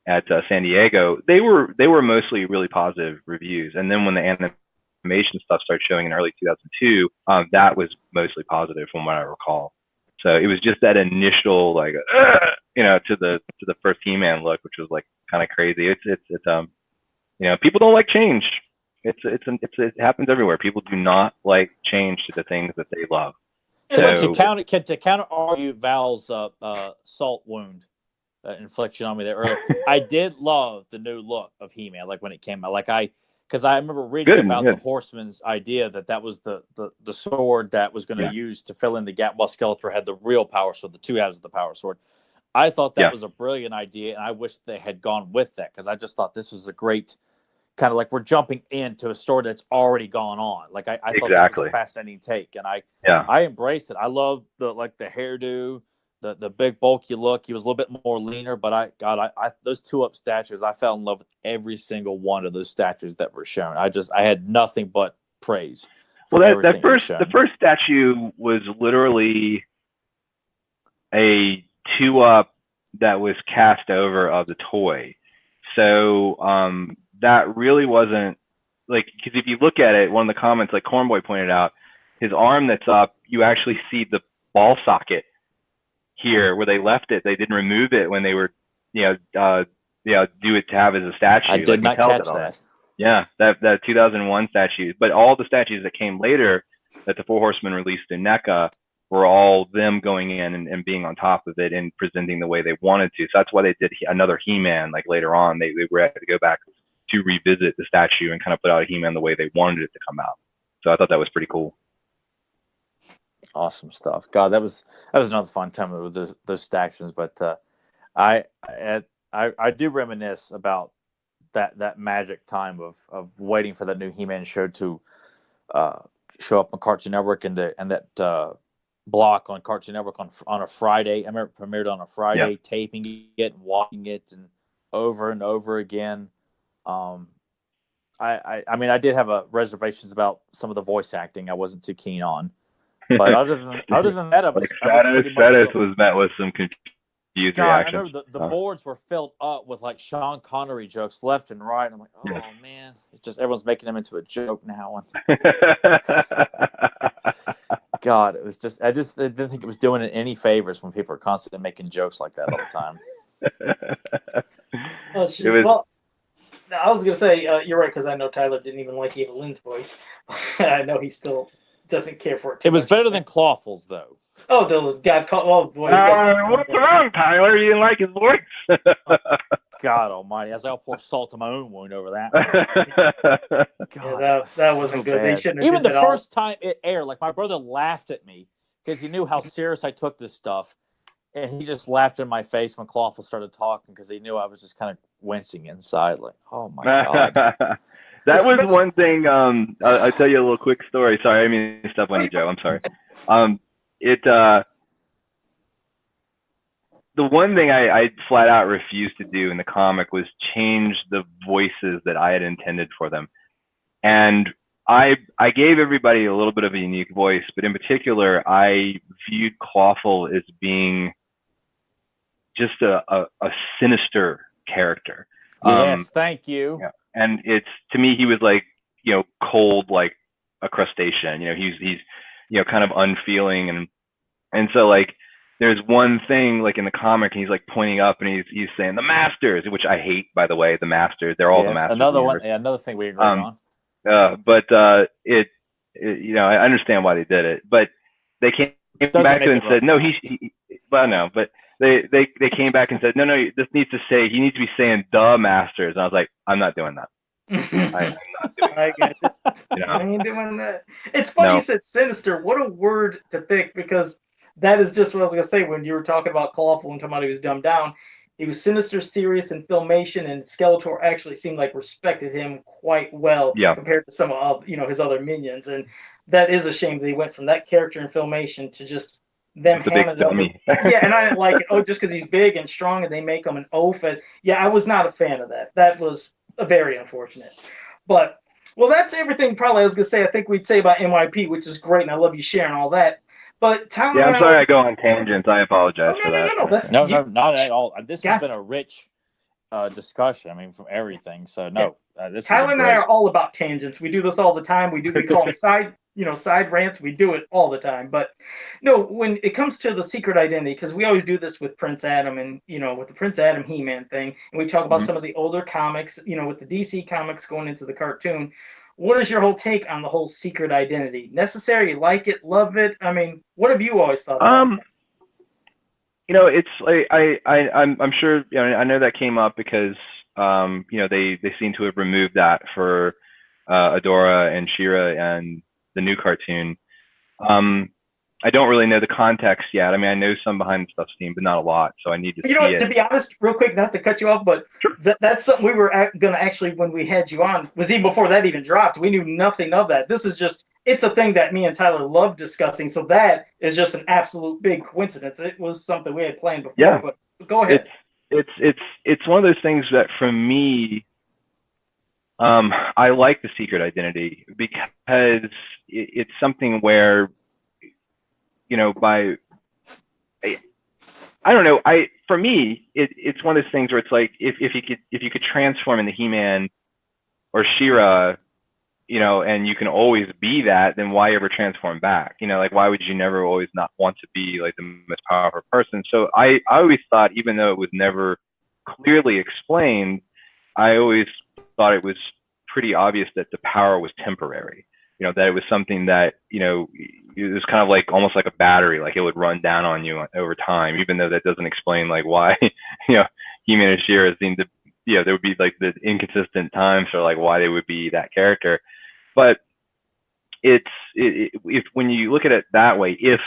at San Diego, they were mostly really positive reviews. And then when the animation stuff started showing in early 2002, that was mostly positive from what I recall. So it was just that initial to the first He-Man look, which was like kind of crazy. It's people don't like change. It happens everywhere. People do not like change to the things that they love. So, to counter argue Val's salt wound inflection on me there earlier, I did love the new look of He-Man. Like when it came out, because I remember reading about the Horseman's idea that was the sword that was going to use to fill in the gap while Skeletor had the real power sword, the two halves of the power sword. I thought that was a brilliant idea, and I wish they had gone with that, because I just thought this was a great kind of we're jumping into a story that's already gone on. I thought that was a fascinating take, and I embraced it. I love the hairdo, the big bulky look. He was a little bit more leaner, but I those 2-up statues, I fell in love with every single one of those statues that were shown. I had nothing but praise. Well, the first statue was literally a 2-up that was cast over of the toy. So that really wasn't like, because if you look at it, one of the comments, like Cornboy pointed out, his arm that's up, you actually see the ball socket here where they left it. They didn't remove it when they were, do it to have as a statue. I did not catch that. Yeah, that 2001 statue. But all the statues that came later that the Four Horsemen released in NECA were all them going in and being on top of it and presenting the way they wanted to. So that's why they did another He-Man, like later on. They were able to go back to revisit the statue and kind of put out a He-Man the way they wanted it to come out. So I thought that was pretty cool. Awesome stuff. God, that was another fun time with those statues. But I do reminisce about that magic time of waiting for that new He-Man show to show up on Cartoon Network and that block on Cartoon Network on a Friday. I remember it premiered on a Friday, taping it and watching it and over again. I mean, I did have reservations about some of the voice acting. I wasn't too keen on, but other than that, I was Stratus was met with some confused reactions. I remember the boards were filled up with like Sean Connery jokes left and right. I'm like, oh man, it's just everyone's making him into a joke now. God, it was just I didn't think it was doing it any favors when people are constantly making jokes like that all the time. Well, I was gonna say you're right, because I know Tyler didn't even like Eva Lynn's voice. I know he still doesn't care for it. It was better than Clawful's though. Oh, the God! Oh boy! What's wrong, Tyler? You didn't like his voice? God Almighty! As I'll pour salt on my own wound over that. God, that wasn't good. They shouldn't have even the did first time it aired. Like my brother laughed at me because he knew how serious I took this stuff, and he just laughed in my face when Clawful started talking because he knew I was just kind of wincing inside. Like, oh my God! That was one thing. I'll tell you a little quick story. Sorry, I mean to step on you, Joe. I'm sorry. The one thing I flat out refused to do in the comic was change the voices that I had intended for them. And I gave everybody a little bit of a unique voice, but in particular, I viewed Clawful as being just a sinister character. Yes, thank you. Yeah. And it's, to me, he was like, cold like a crustacean. He's kind of unfeeling, and so like there's one thing like in the comic, and he's like pointing up and he's saying the Masters, which I hate, by the way. The Masters, they're all the Masters. Another thing we agree on. But I understand why they did it, but they came back to and said no, but they came back and said no, this needs to say, he needs to be saying the Masters, and I was like, I'm not doing that. I'm not doing I get it. I ain't doing that. It's funny you said sinister. What a word to pick, because that is just what I was gonna say when you were talking about Clawful and talking about he was dumbed down. He was sinister, serious in Filmation, and Skeletor actually seemed like respected him quite well compared to some of his other minions. And that is a shame that he went from that character in Filmation to just them hamming it up. Yeah, and I didn't like it. Oh, just because he's big and strong and they make him an oaf. And I was not a fan of that. That was very unfortunate. But well, that's everything. Probably I was gonna say. I think we'd say about MYP, which is great, and I love you sharing all that. But Tyler, I'm sorry I go on tangents. I apologize for that. No, not at all. This has been a rich discussion. I mean, from everything. So no, this. Tyler and I are all about tangents. We do this all the time. We call them side rants. We do it all the time. But no, when it comes to the secret identity, because we always do this with Prince Adam and with the Prince Adam He-Man thing, and we talk about some of the older comics, with the DC comics going into the cartoon. What is your whole take on the whole secret identity? Necessary? You like it? Love it? I mean, what have you always thought about that? It's like I'm sure. I know that came up because they seem to have removed that for Adora and She-Ra and the new cartoon. I don't really know the context yet. I mean, I know some behind the stuff scene, but not a lot. So I need to see it. To be honest, real quick, not to cut you off, but that's something we were going to actually, when we had you on, was even before that even dropped. We knew nothing of that. This is just, it's a thing that me and Tyler love discussing. So that is just an absolute big coincidence. It was something we had planned before, but go ahead. It's one of those things that for me, I like the secret identity because it's something where, I don't know. For me, it's one of those things where it's like if you could transform into He-Man or She-Ra, you know, and you can always be that, then why ever transform back? You know, like why would you never always not want to be like the most powerful person? So I always thought, even though it was never clearly explained, I always thought it was pretty obvious that the power was temporary. You know, that it was something that, you know, it was kind of like almost like a battery, like it would run down on you over time, even though that doesn't explain like why, you know, He-Man and She-Ra seemed to, you know, there would be like the inconsistent times for like why they would be that character. But if when you look at it that way, if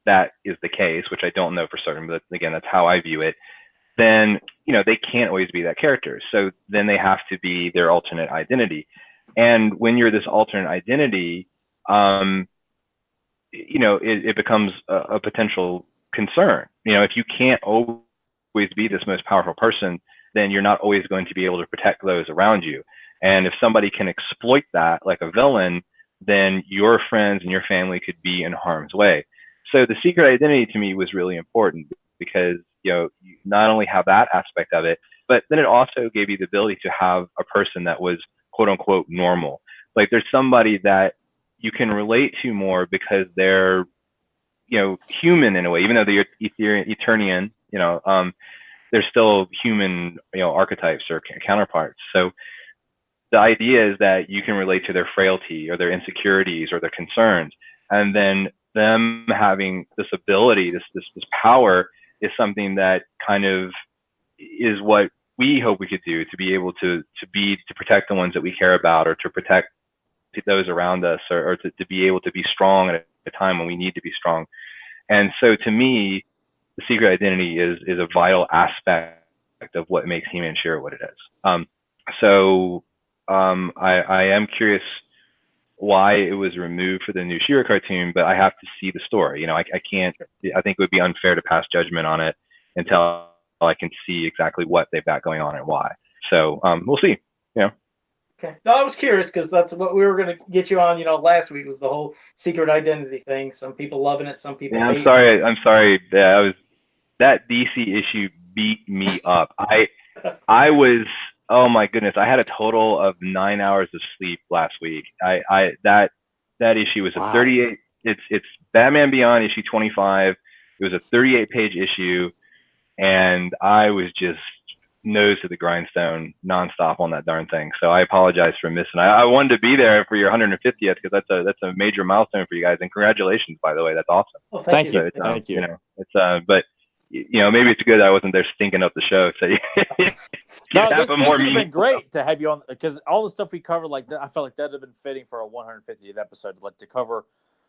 that is the case, which I don't know for certain, but again, that's how I view it, then, you know, they can't always be that character. So then they have to be their alternate identity. And when you're this alternate identity, you know, it becomes a potential concern. You know, if you can't always be this most powerful person, then you're not always going to be able to protect those around you. And if somebody can exploit that like a villain, then your friends and your family could be in harm's way. So the secret identity to me was really important because, you know, you not only have that aspect of it, but then it also gave you the ability to have a person that was quote unquote normal. Like there's somebody that you can relate to more because they're, you know, human in a way, even though they're Eternian, you know, they're still human, you know, archetypes or counterparts. So the idea is that you can relate to their frailty or their insecurities or their concerns, and then them having this ability, this power, is something that kind of is what we hope we could do to be able to protect the ones that we care about, or to protect those around us, or to be able to be strong at a time when we need to be strong. And so to me, the secret identity is a vital aspect of what makes He-Man and She-Ra what it is. I am curious why it was removed for the new She-Ra cartoon, but I have to see the story. You know, I can't, I think it would be unfair to pass judgment on it until I can see exactly what they've got going on and why. So we'll see, you know. Okay. No, I was curious because that's what we were going to get you on, you know, last week was the whole secret identity thing. Some people loving it, some people yeah, hate it. I'm sorry. Yeah, that DC issue beat me up. I was, oh my goodness, I had a total of 9 hours of sleep last week. That issue was a 38. It's Batman Beyond issue 25. It was a 38-page issue, and I was just nose to the grindstone nonstop on that darn thing. So I apologize for missing. I wanted to be there for your 150th because that's a major milestone for you guys, and congratulations, by the way. That's awesome. Oh, thank you. So thank you. You know, it's but you know, maybe it's good that I wasn't there stinking up the show. So no, this has been great to have you on, because all the stuff we covered, like that, I felt like that would have been fitting for a 150th episode, like to cover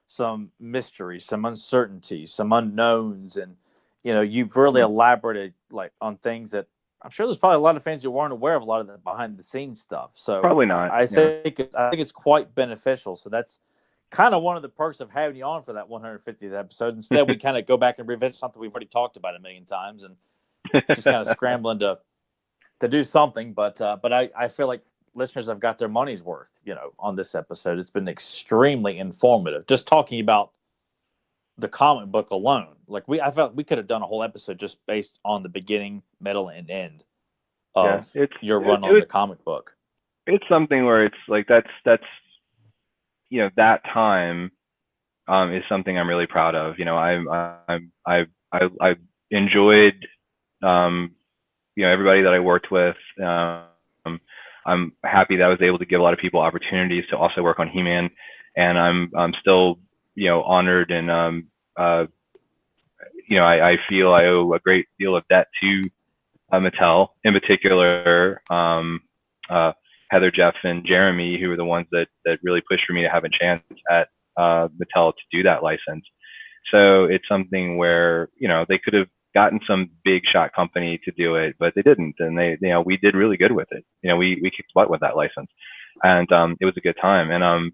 some mystery, some uncertainty, some unknowns, and you know, you've really elaborated like on things that I'm sure there's probably a lot of fans who weren't aware of a lot of the behind the scenes stuff. So probably not. I think it's quite beneficial. So that's kind of one of the perks of having you on for that 150th episode. Instead, we kind of go back and revisit something we've already talked about a million times, and just kind of scrambling to do something. But I feel like listeners have got their money's worth, you know, on this episode. It's been extremely informative. Just talking about the comic book alone, like I felt we could have done a whole episode just based on the beginning, middle, and end of your run on the comic book. It's something where it's like that's you know, that time is something I'm really proud of. You know, I've enjoyed you know, everybody that I worked with. I'm happy that I was able to give a lot of people opportunities to also work on He-Man, and I'm still, you know, honored, and you know, I feel I owe a great deal of debt to Mattel, in particular Heather, Jeff, and Jeremy, who were the ones that really pushed for me to have a chance at Mattel to do that license. So it's something where, you know, they could have gotten some big shot company to do it, but they didn't, and they, you know, we did really good with it. You know, we kicked butt with that license, and it was a good time. And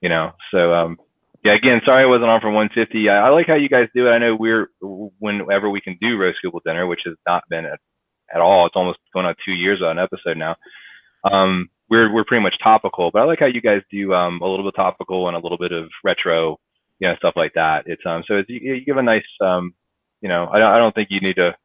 you know, so yeah, again, sorry I wasn't on for 150. I like how you guys do it. I know whenever we can do Roast Google Dinner, which has not been at all. It's almost going on 2 years on an episode now. We're pretty much topical, but I like how you guys do a little bit topical and a little bit of retro, you know, stuff like that. It's so you give a nice you I don't think you need to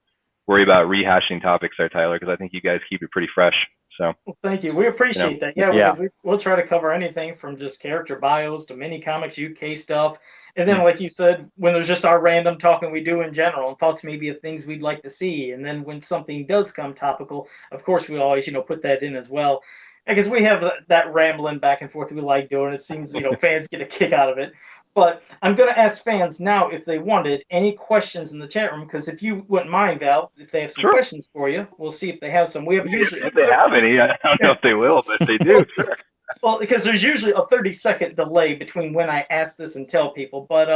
worry about rehashing topics there, Tyler, because I think you guys keep it pretty fresh. So well, thank you. We appreciate that. Yeah, we'll try to cover anything from just character bios to mini comics, UK stuff. And then, like you said, when there's just our random talking we do in general and thoughts maybe of things we'd like to see. And then when something does come topical, of course, we always, put that in as well. Because we have that rambling back and forth we like doing. It seems, fans get a kick out of it. But I'm going to ask fans now if they wanted any questions in the chat room, because if you wouldn't mind, Val, if they have some questions for you, we'll see if they have some. We have usually if they have any, I don't know if they will, but if they do, sure. Well, because there's usually a 30-second delay between when I ask this and tell people. But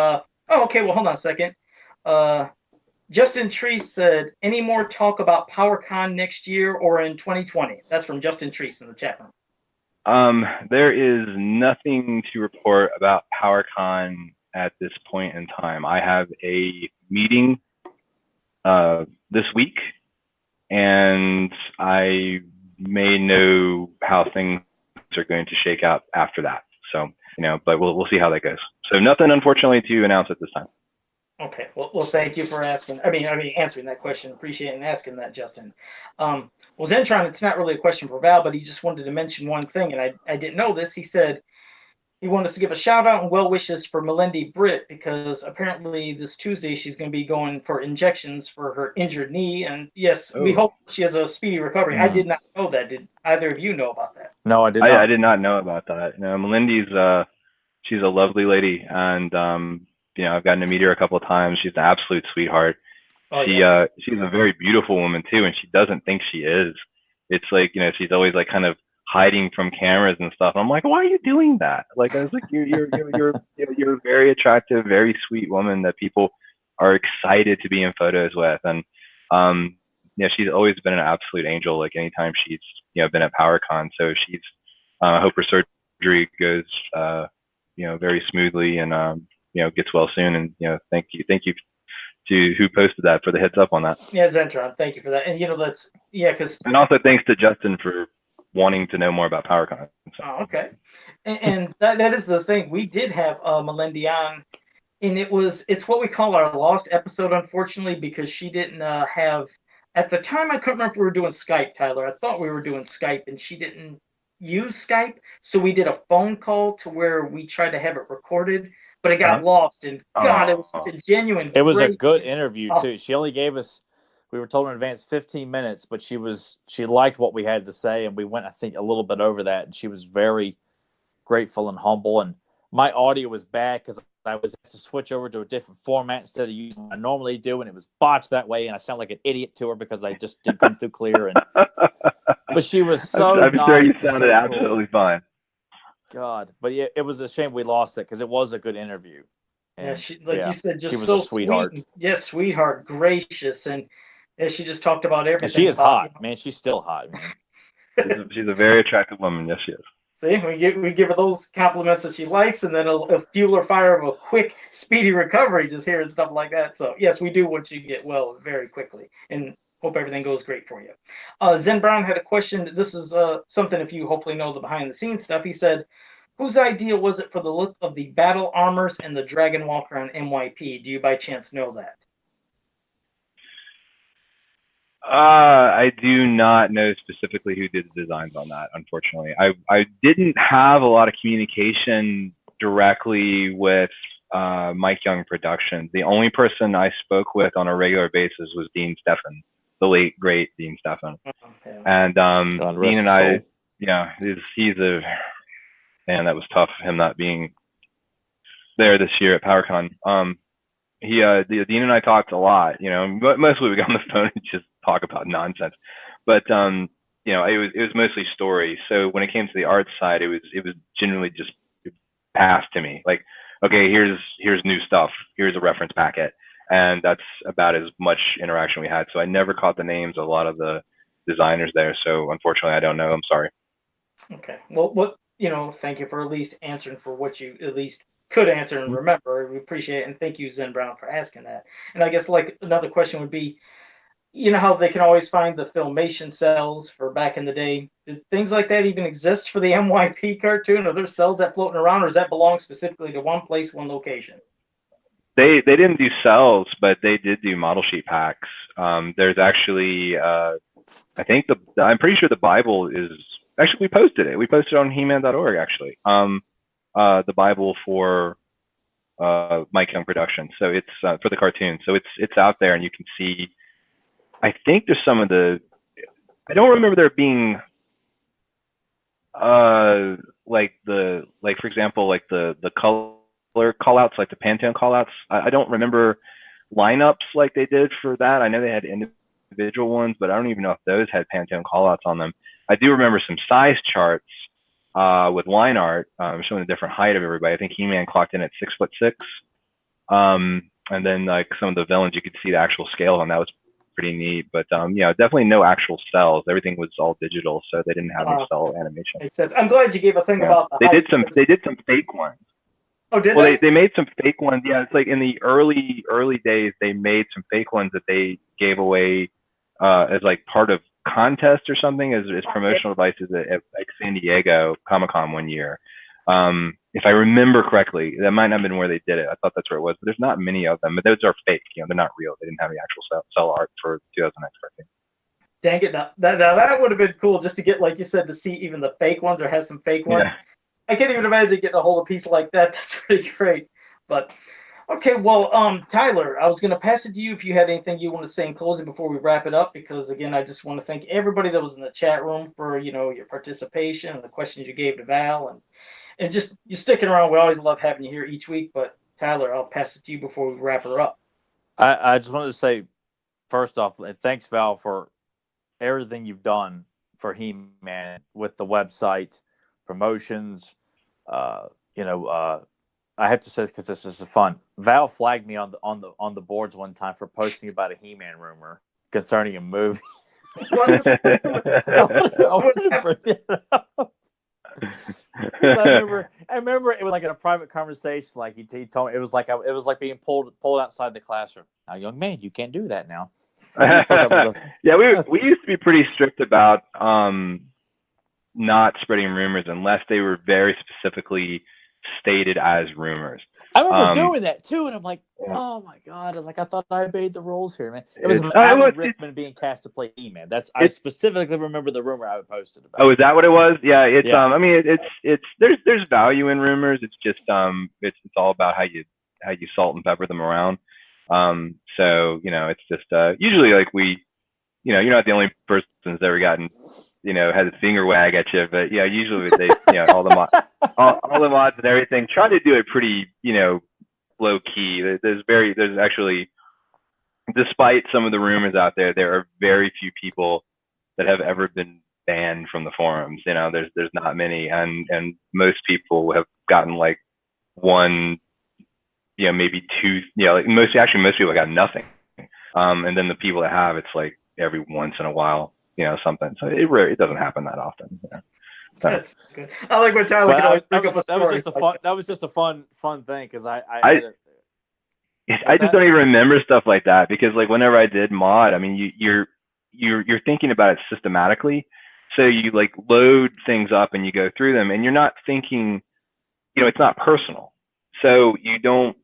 okay. Well, hold on a second. Justin Treese said, "Any more talk about PowerCon next year or in 2020?" That's from Justin Treese in the chat room. There is nothing to report about PowerCon at this point in time. I have a meeting this week, and I may know how things are going to shake out after that. So, but we'll see how that goes. So nothing, unfortunately, to announce at this time. Okay. Well, thank you for asking. I mean, answering that question. Appreciate and asking that, Justin. Well, Zentron, it's not really a question for Val, but he just wanted to mention one thing, and I didn't know this. He said he wanted us to give a shout out and well wishes for Melindy Britt, because apparently this Tuesday she's going to be going for injections for her injured knee. And yes, we hope she has a speedy recovery. I did not know that. Did either of you know about that? No, I did not. I did not know about that. Melindy's she's a lovely lady, and I've gotten to meet her a couple of times. She's an absolute sweetheart. She's a very beautiful woman too, and she doesn't think she is. It's like, she's always like kind of hiding from cameras and stuff. I'm like, why are you doing that? Like, I was like, you're a very attractive, very sweet woman that people are excited to be in photos with. And she's always been an absolute angel. Like anytime she's been at PowerCon, so she's I hope her surgery goes very smoothly and gets well soon. And thank you to who posted that for the heads up on that. Yeah, Zentron, thank you for that. And and also thanks to Justin for wanting to know more about PowerCon. So. Oh, okay. And that is the thing. We did have Melindy on, and it's what we call our lost episode, unfortunately, because she didn't have, at the time, I couldn't remember if we were doing Skype, Tyler. I thought we were doing Skype, and she didn't use Skype, so we did a phone call to where we tried to have it recorded, but it got lost, and God, it was such a genuine. It was a good interview too. She only gave us, we were told in advance, 15 minutes, but she liked what we had to say, and we went, I think, a little bit over that, and she was very grateful and humble. And my audio was bad because I was asked to switch over to a different format instead of using what I normally do, and it was botched that way, and I sound like an idiot to her because I just didn't come through clear. But she was so I'm nice. sure you sounded absolutely fine. God, but yeah, it was a shame we lost it because it was a good interview. And, you said, just she was so a sweetheart. Sweet. Yes, sweetheart, gracious, and she just talked about everything. And she is hot, man. She's still hot, man. She's a very attractive woman. Yes, she is. See, we give her those compliments that she likes, and then a fuel her fire of a quick, speedy recovery, just hearing stuff like that. So yes, we do want you to get well very quickly, and hope everything goes great for you. Zen Brown had a question. This is something, if you hopefully know the behind-the-scenes stuff. He said, whose idea was it for the look of the battle armors and the Dragon Walker on MYP? Do you by chance know that? I do not know specifically who did the designs on that, unfortunately. I didn't have a lot of communication directly with Mike Young Productions. The only person I spoke with on a regular basis was Dean Stephan, the late, great Dean Stephan. Okay. And Dean and I, he's a... Man, that was tough, him not being there this year at PowerCon. Dean and I talked a lot, but mostly we got on the phone and just talk about nonsense. But it was mostly story. So when it came to the art side, it was generally just passed to me. Like, okay, here's new stuff. Here's a reference packet, and that's about as much interaction we had. So I never caught the names of a lot of the designers there. So unfortunately, I don't know. I'm sorry. Okay. Well, thank you for at least answering for what you at least could answer and remember. We appreciate it, and thank you, Zen Brown, for asking that. And I guess another question would be, how they can always find the Filmation cells for back in the day. Did things like that even exist for the MYP cartoon? Are there cells that floating around, or does that belong specifically to one place, one location? They didn't do cells, but they did do model sheet packs. There's actually I think I'm pretty sure the Bible is actually we posted it. We posted it on He-Man.org actually. The Bible for Mike Young Productions. So it's for the cartoon. So it's out there, and you can see. I think there's some of the. I don't remember there being like for example like the color call outs, like the Pantone call outs. I don't remember lineups like they did for that. I know they had individual ones, but I don't even know if those had Pantone call outs on them. I do remember some size charts with line art showing the different height of everybody. I think He-Man clocked in at 6'6". And then like some of the villains, you could see the actual scale on that. Was pretty neat. But yeah, definitely no actual cells. Everything was all digital, so they didn't have any cell animation. Makes sense. I'm glad you gave a thing about the they height. did some fake ones. Oh, did well, they made some fake ones. Yeah, it's like in the early days, they made some fake ones that they gave away as like part of contest or something as promotional devices at like San Diego Comic-Con one year. If I remember correctly, that might not have been where they did it. I thought that's where it was, but there's not many of them. But those are fake. You know, they're not real. They didn't have any actual cell art for 2000X cartoon. Dang it! Now that would have been cool just to get, like you said, to see even the fake ones or have some fake ones. Yeah. I can't even imagine getting a hold of a piece like that. That's pretty great. But okay, well, Tyler, I was going to pass it to you if you had anything you want to say in closing before we wrap it up. Because again, I just want to thank everybody that was in the chat room for your participation and the questions you gave to Val and just you sticking around. We always love having you here each week. But Tyler, I'll pass it to you before we wrap her up. I just wanted to say, first off, thanks, Val, for everything you've done for He-Man with the website, promotions. I have to say this because this is fun. Val flagged me on the boards one time for posting about a He-Man rumor concerning a movie. I wanted to bring it up. I remember it was like in a private conversation. Like he told me it was like being pulled outside the classroom. Now, young man, you can't do that now. Yeah, we used to be pretty strict about not spreading rumors unless they were very specifically stated as rumors. I remember doing that too, and I'm like, oh my god! I was like, I thought I obeyed the rules here, man. It was Alan Rickman being cast to play He-Man. I specifically remember the rumor I posted about. Oh, is that what it was? Yeah, I mean, there's value in rumors. It's just it's all about how you salt and pepper them around. So it's just usually like you're not the only person that's ever gotten had a finger wag at you, but yeah, usually they all the mods and everything try to do it pretty low key. There's actually, despite some of the rumors out there are very few people that have ever been banned from the forums. There's not many, and most people have gotten like one, maybe two, like most people got nothing. And then the people that have, it's like every once in a while, something. So it doesn't happen that often. So. That's good. I like when Tyler could always bring up a story. That was just a fun thing because I just don't even remember stuff like that because like whenever I did mod, I mean you're thinking about it systematically. So you like load things up and you go through them and you're not thinking, it's not personal. So you don't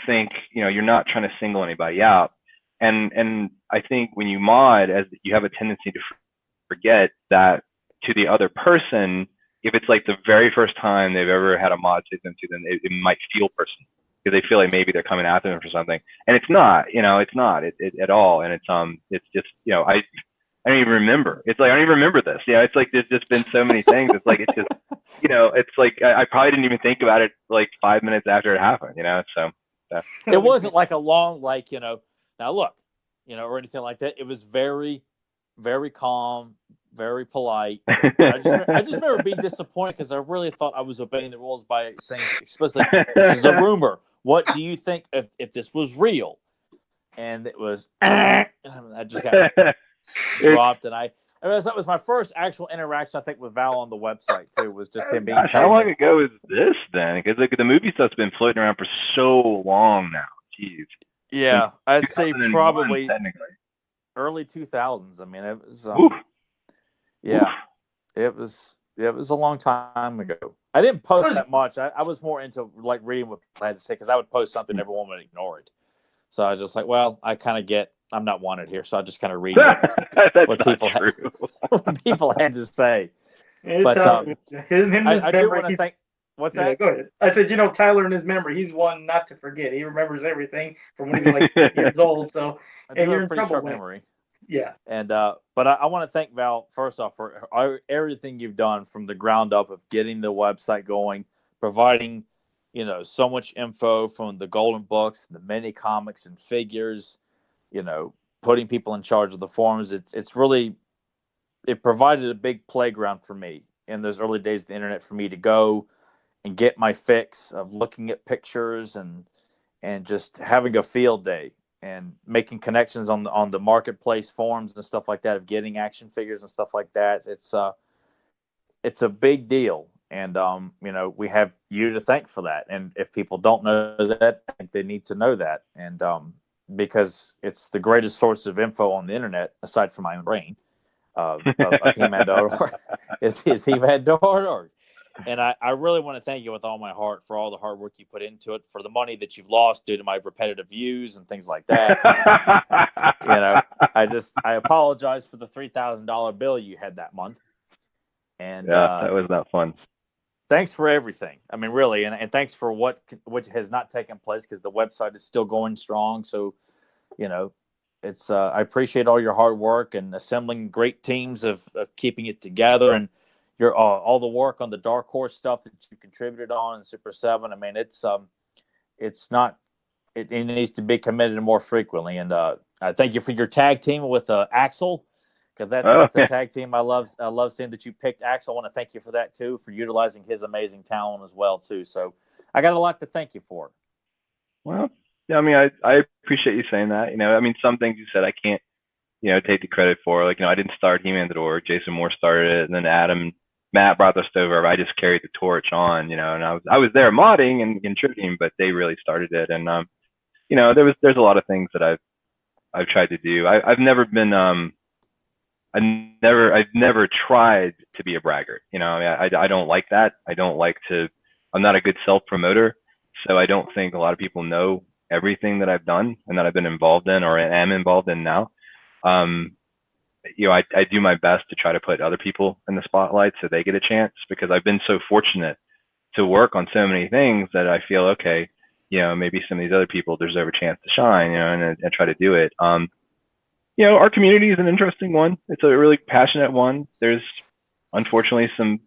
think, you're not trying to single anybody out. And I think when you mod, as you have a tendency to forget that to the other person, if it's like the very first time they've ever had a mod say something to them, it might feel personal because they feel like maybe they're coming after them for something, and it's not, it's not at all. And it's just, I don't even remember. It's like I don't even remember this. It's like there's just been so many things. It's like it's just, it's like I probably didn't even think about it like 5 minutes after it happened. So it wasn't like a long Now look, or anything like that. It was very, very calm, very polite. I just remember being disappointed because I really thought I was obeying the rules by saying explicitly, "This is a rumor. What do you think if this was real?" And it was, I just got dropped, and that was my first actual interaction, I think, with Val on the website too. Was just him being. Gosh, how long ago is this then? Because the movie stuff's been floating around for so long now. Jeez. Yeah, I'd say probably early 2000s. I mean, it was. It was. Yeah, it was a long time ago. I didn't post that much. I was more into like reading what people had to say because I would post something, everyone would ignore it. So I was just like, well, I kind of get I'm not wanted here, so I just kind of read what people what people had to say. But him and his I do want to thank. What's that? Go ahead. I said, Tyler in his memory, he's one not to forget. He remembers everything from when he was like 8 years old. So I do have a pretty short memory. Yeah. And but I want to thank Val first off for everything you've done from the ground up of getting the website going, providing so much info from the Golden Books, the mini comics and figures, putting people in charge of the forums. It's really it provided a big playground for me in those early days of the internet for me to go and get my fix of looking at pictures and just having a field day and making connections on the marketplace forums and stuff like that of getting action figures and stuff like that. It's a big deal. And, we have you to thank for that. And if people don't know that, I think they need to know that. And because it's the greatest source of info on the internet, aside from my own brain, of He-Man.org, is He-Man.org. And I really want to thank you with all my heart for all the hard work you put into it, for the money that you've lost due to my repetitive views and things like that. I apologize for the $3,000 bill you had that month. And that was not fun. Thanks for everything. I mean, really, and thanks for what has not taken place because the website is still going strong. So, it's I appreciate all your hard work and assembling great teams of keeping it together and your all the work on the Dark Horse stuff that you contributed on in Super 7. I mean, it needs to be committed more frequently. And I thank you for your tag team with Axel. Because that's a tag team I love seeing that you picked Axel. I want to thank you for that too, for utilizing his amazing talent as well too. So I got a lot to thank you for. Well, yeah, I mean, I appreciate you saying that. I mean, some things you said I can't, take the credit for. Like, I didn't start He-Man.org. Jason Moore started it, and then Matt brought the stove over. I just carried the torch on, and I was there modding and contributing, but they really started it. And there's a lot of things that I've tried to do. I've never been I've never tried to be a braggart. I don't like that. I'm not a good self-promoter. So I don't think a lot of people know everything that I've done and that I've been involved in or am involved in now. I do my best to try to put other people in the spotlight so they get a chance, because I've been so fortunate to work on so many things that I feel, okay, maybe some of these other people deserve a chance to shine, and try to do it. Our community is an interesting one. It's a really passionate one. There's unfortunately some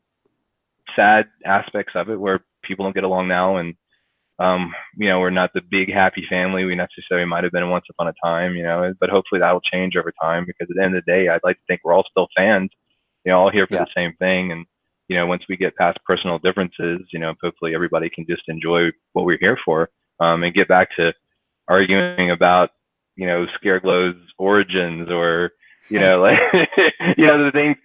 sad aspects of it where people don't get along now, and we're not the big happy family we necessarily might have been once upon a time, but hopefully that will change over time, because at the end of the day, I'd like to think we're all still fans, all here for the same thing. And, once we get past personal differences, hopefully everybody can just enjoy what we're here for, and get back to arguing about, Scareglow's origins or, the things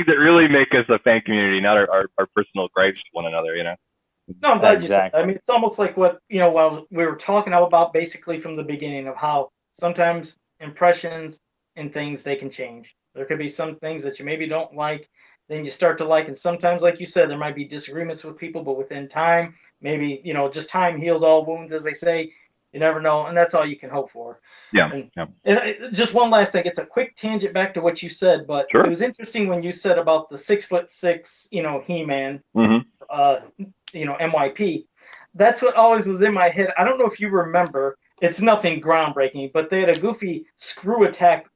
that really make us a fan community, not our personal gripes with one another, No, I'm glad you said that. I mean, it's almost like what, while we were talking about basically from the beginning of how sometimes impressions and things, they can change. There could be some things that you maybe don't like, then you start to like, and sometimes, like you said, there might be disagreements with people, but within time, maybe, just time heals all wounds, as they say. You never know, and that's all you can hope for. Yeah. And just one last thing. It's a quick tangent back to what you said, but Sure. It was interesting when you said about the 6'6", He-Man, MYP. That's what always was in my head. I don't know if you remember. It's nothing groundbreaking, but they had a goofy screw attack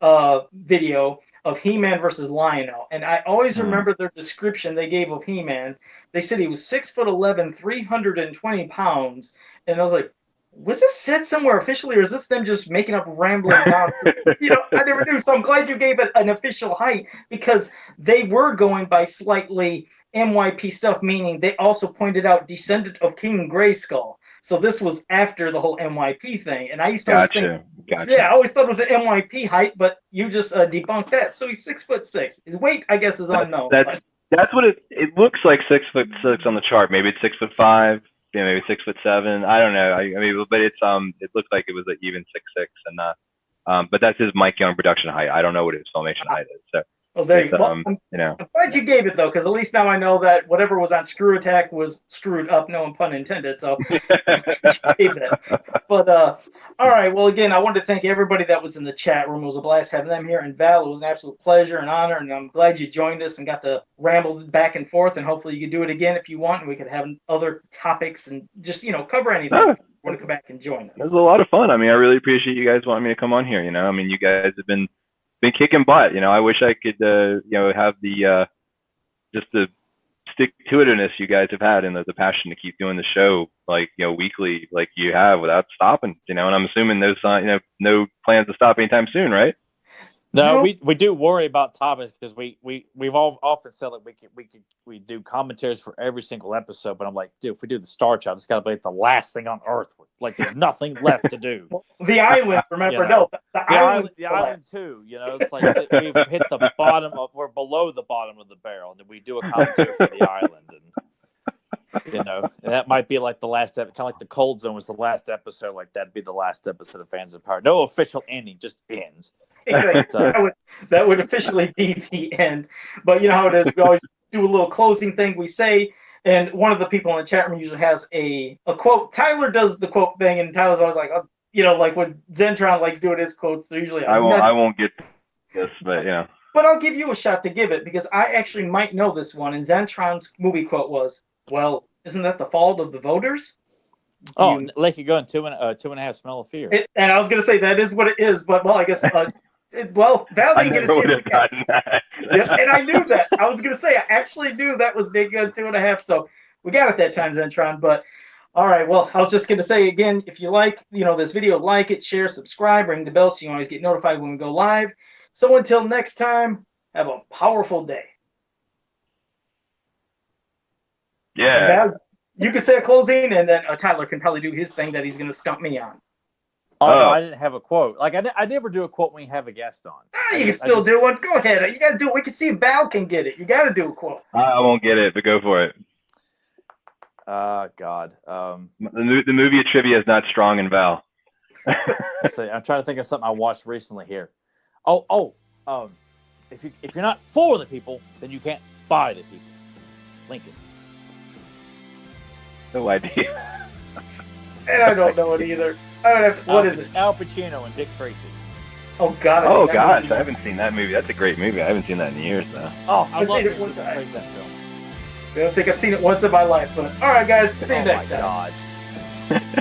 video of He-Man versus Lion-O, and I always remember their description they gave of He-Man. They said he was 6'11", 320 pounds, and I was like, was this said somewhere officially, or is this them just making up rambling nonsense? I never knew, so I'm glad you gave it an official height, because they were going by slightly MYP stuff, meaning they also pointed out descendant of King Grayskull. So this was after the whole MYP thing, and I used to always think, I always thought it was an MYP height, but you just debunked that. So he's 6'6". His weight, I guess, is unknown. That's what it looks like. 6'6" on the chart. Maybe it's 6'5". Maybe 6'7". I don't know. I mean, but it looks like it was even 6'6", and but that's his Mike Young production height. I don't know what his filmation height is. So Well, there you go. Well, you know. I'm glad you gave it though, because at least now I know that whatever was on Screw Attack was screwed up. No pun intended. So you gave that. But all right. Well, again, I wanted to thank everybody that was in the chat room. It was a blast having them here. And Val, it was an absolute pleasure and honor. And I'm glad you joined us and got to ramble back and forth. And hopefully you could do it again if you want. And we could have other topics and just cover anything. Oh. Want to come back and join us. It was a lot of fun. I mean, I really appreciate you guys wanting me to come on here. I mean, you guys have been kicking butt. I wish I could, have the just the stick to itiveness you guys have had and the passion to keep doing the show weekly like you have without stopping. And I'm assuming there's no plans to stop anytime soon, right? No, we do worry about topics because we've all often said like we do commentaries for every single episode, but I'm like, dude, if we do the Star Child, it's got to be like the last thing on Earth. Like there's nothing left to do. The island, remember? No, the island too. It's like we've hit the bottom we're below the bottom of the barrel, and we do a commentary for the island, and that might be like the last episode, kind of like the Cold Zone was the last episode. Like that'd be the last episode of Fans of Power. No official ending, just ends. That would officially be the end. But you know how it is. We always do a little closing thing we say, and one of the people in the chat room usually has a quote. Tyler does the quote thing, and Tyler's always like, like when Zentron likes doing his quotes, they're usually I won't get this, but But I'll give you a shot to give it because I actually might know this one. And Zentron's movie quote was, "Well, isn't that the fault of the voters?" Let you go in two and a half smell of fear. And I was going to say that is what it is, but I guess. Val didn't get a chance to guess. Yes, and I knew that. I was going to say, I actually knew that was Naked Gun 2.5, so we got it that time, Zentron. But, all right, well, I was just going to say, again, if you like, this video, like it, share, subscribe, ring the bell so you can always get notified when we go live. So until next time, have a powerful day. Yeah. Val, you can say a closing, and then Tyler can probably do his thing that he's going to stump me on. Oh, no, I didn't have a quote. Like I never do a quote when you have a guest on. You can still do one. Go ahead. You got to do it. We can see if Val can get it. You got to do a quote. I won't get it, but go for it. God. The movie trivia is not strong in Val. Let's see. I'm trying to think of something I watched recently here. If you're not for the people, then you can't buy the people. Lincoln. No idea. And I don't know it either. I don't have. What is it? Al Pacino and Dick Tracy. Oh God! Oh gosh, I haven't seen that movie. That's a great movie. I haven't seen that in years though. Oh, I've seen it one time. I don't think I've seen it once in my life. But all right, guys. See you next time. God.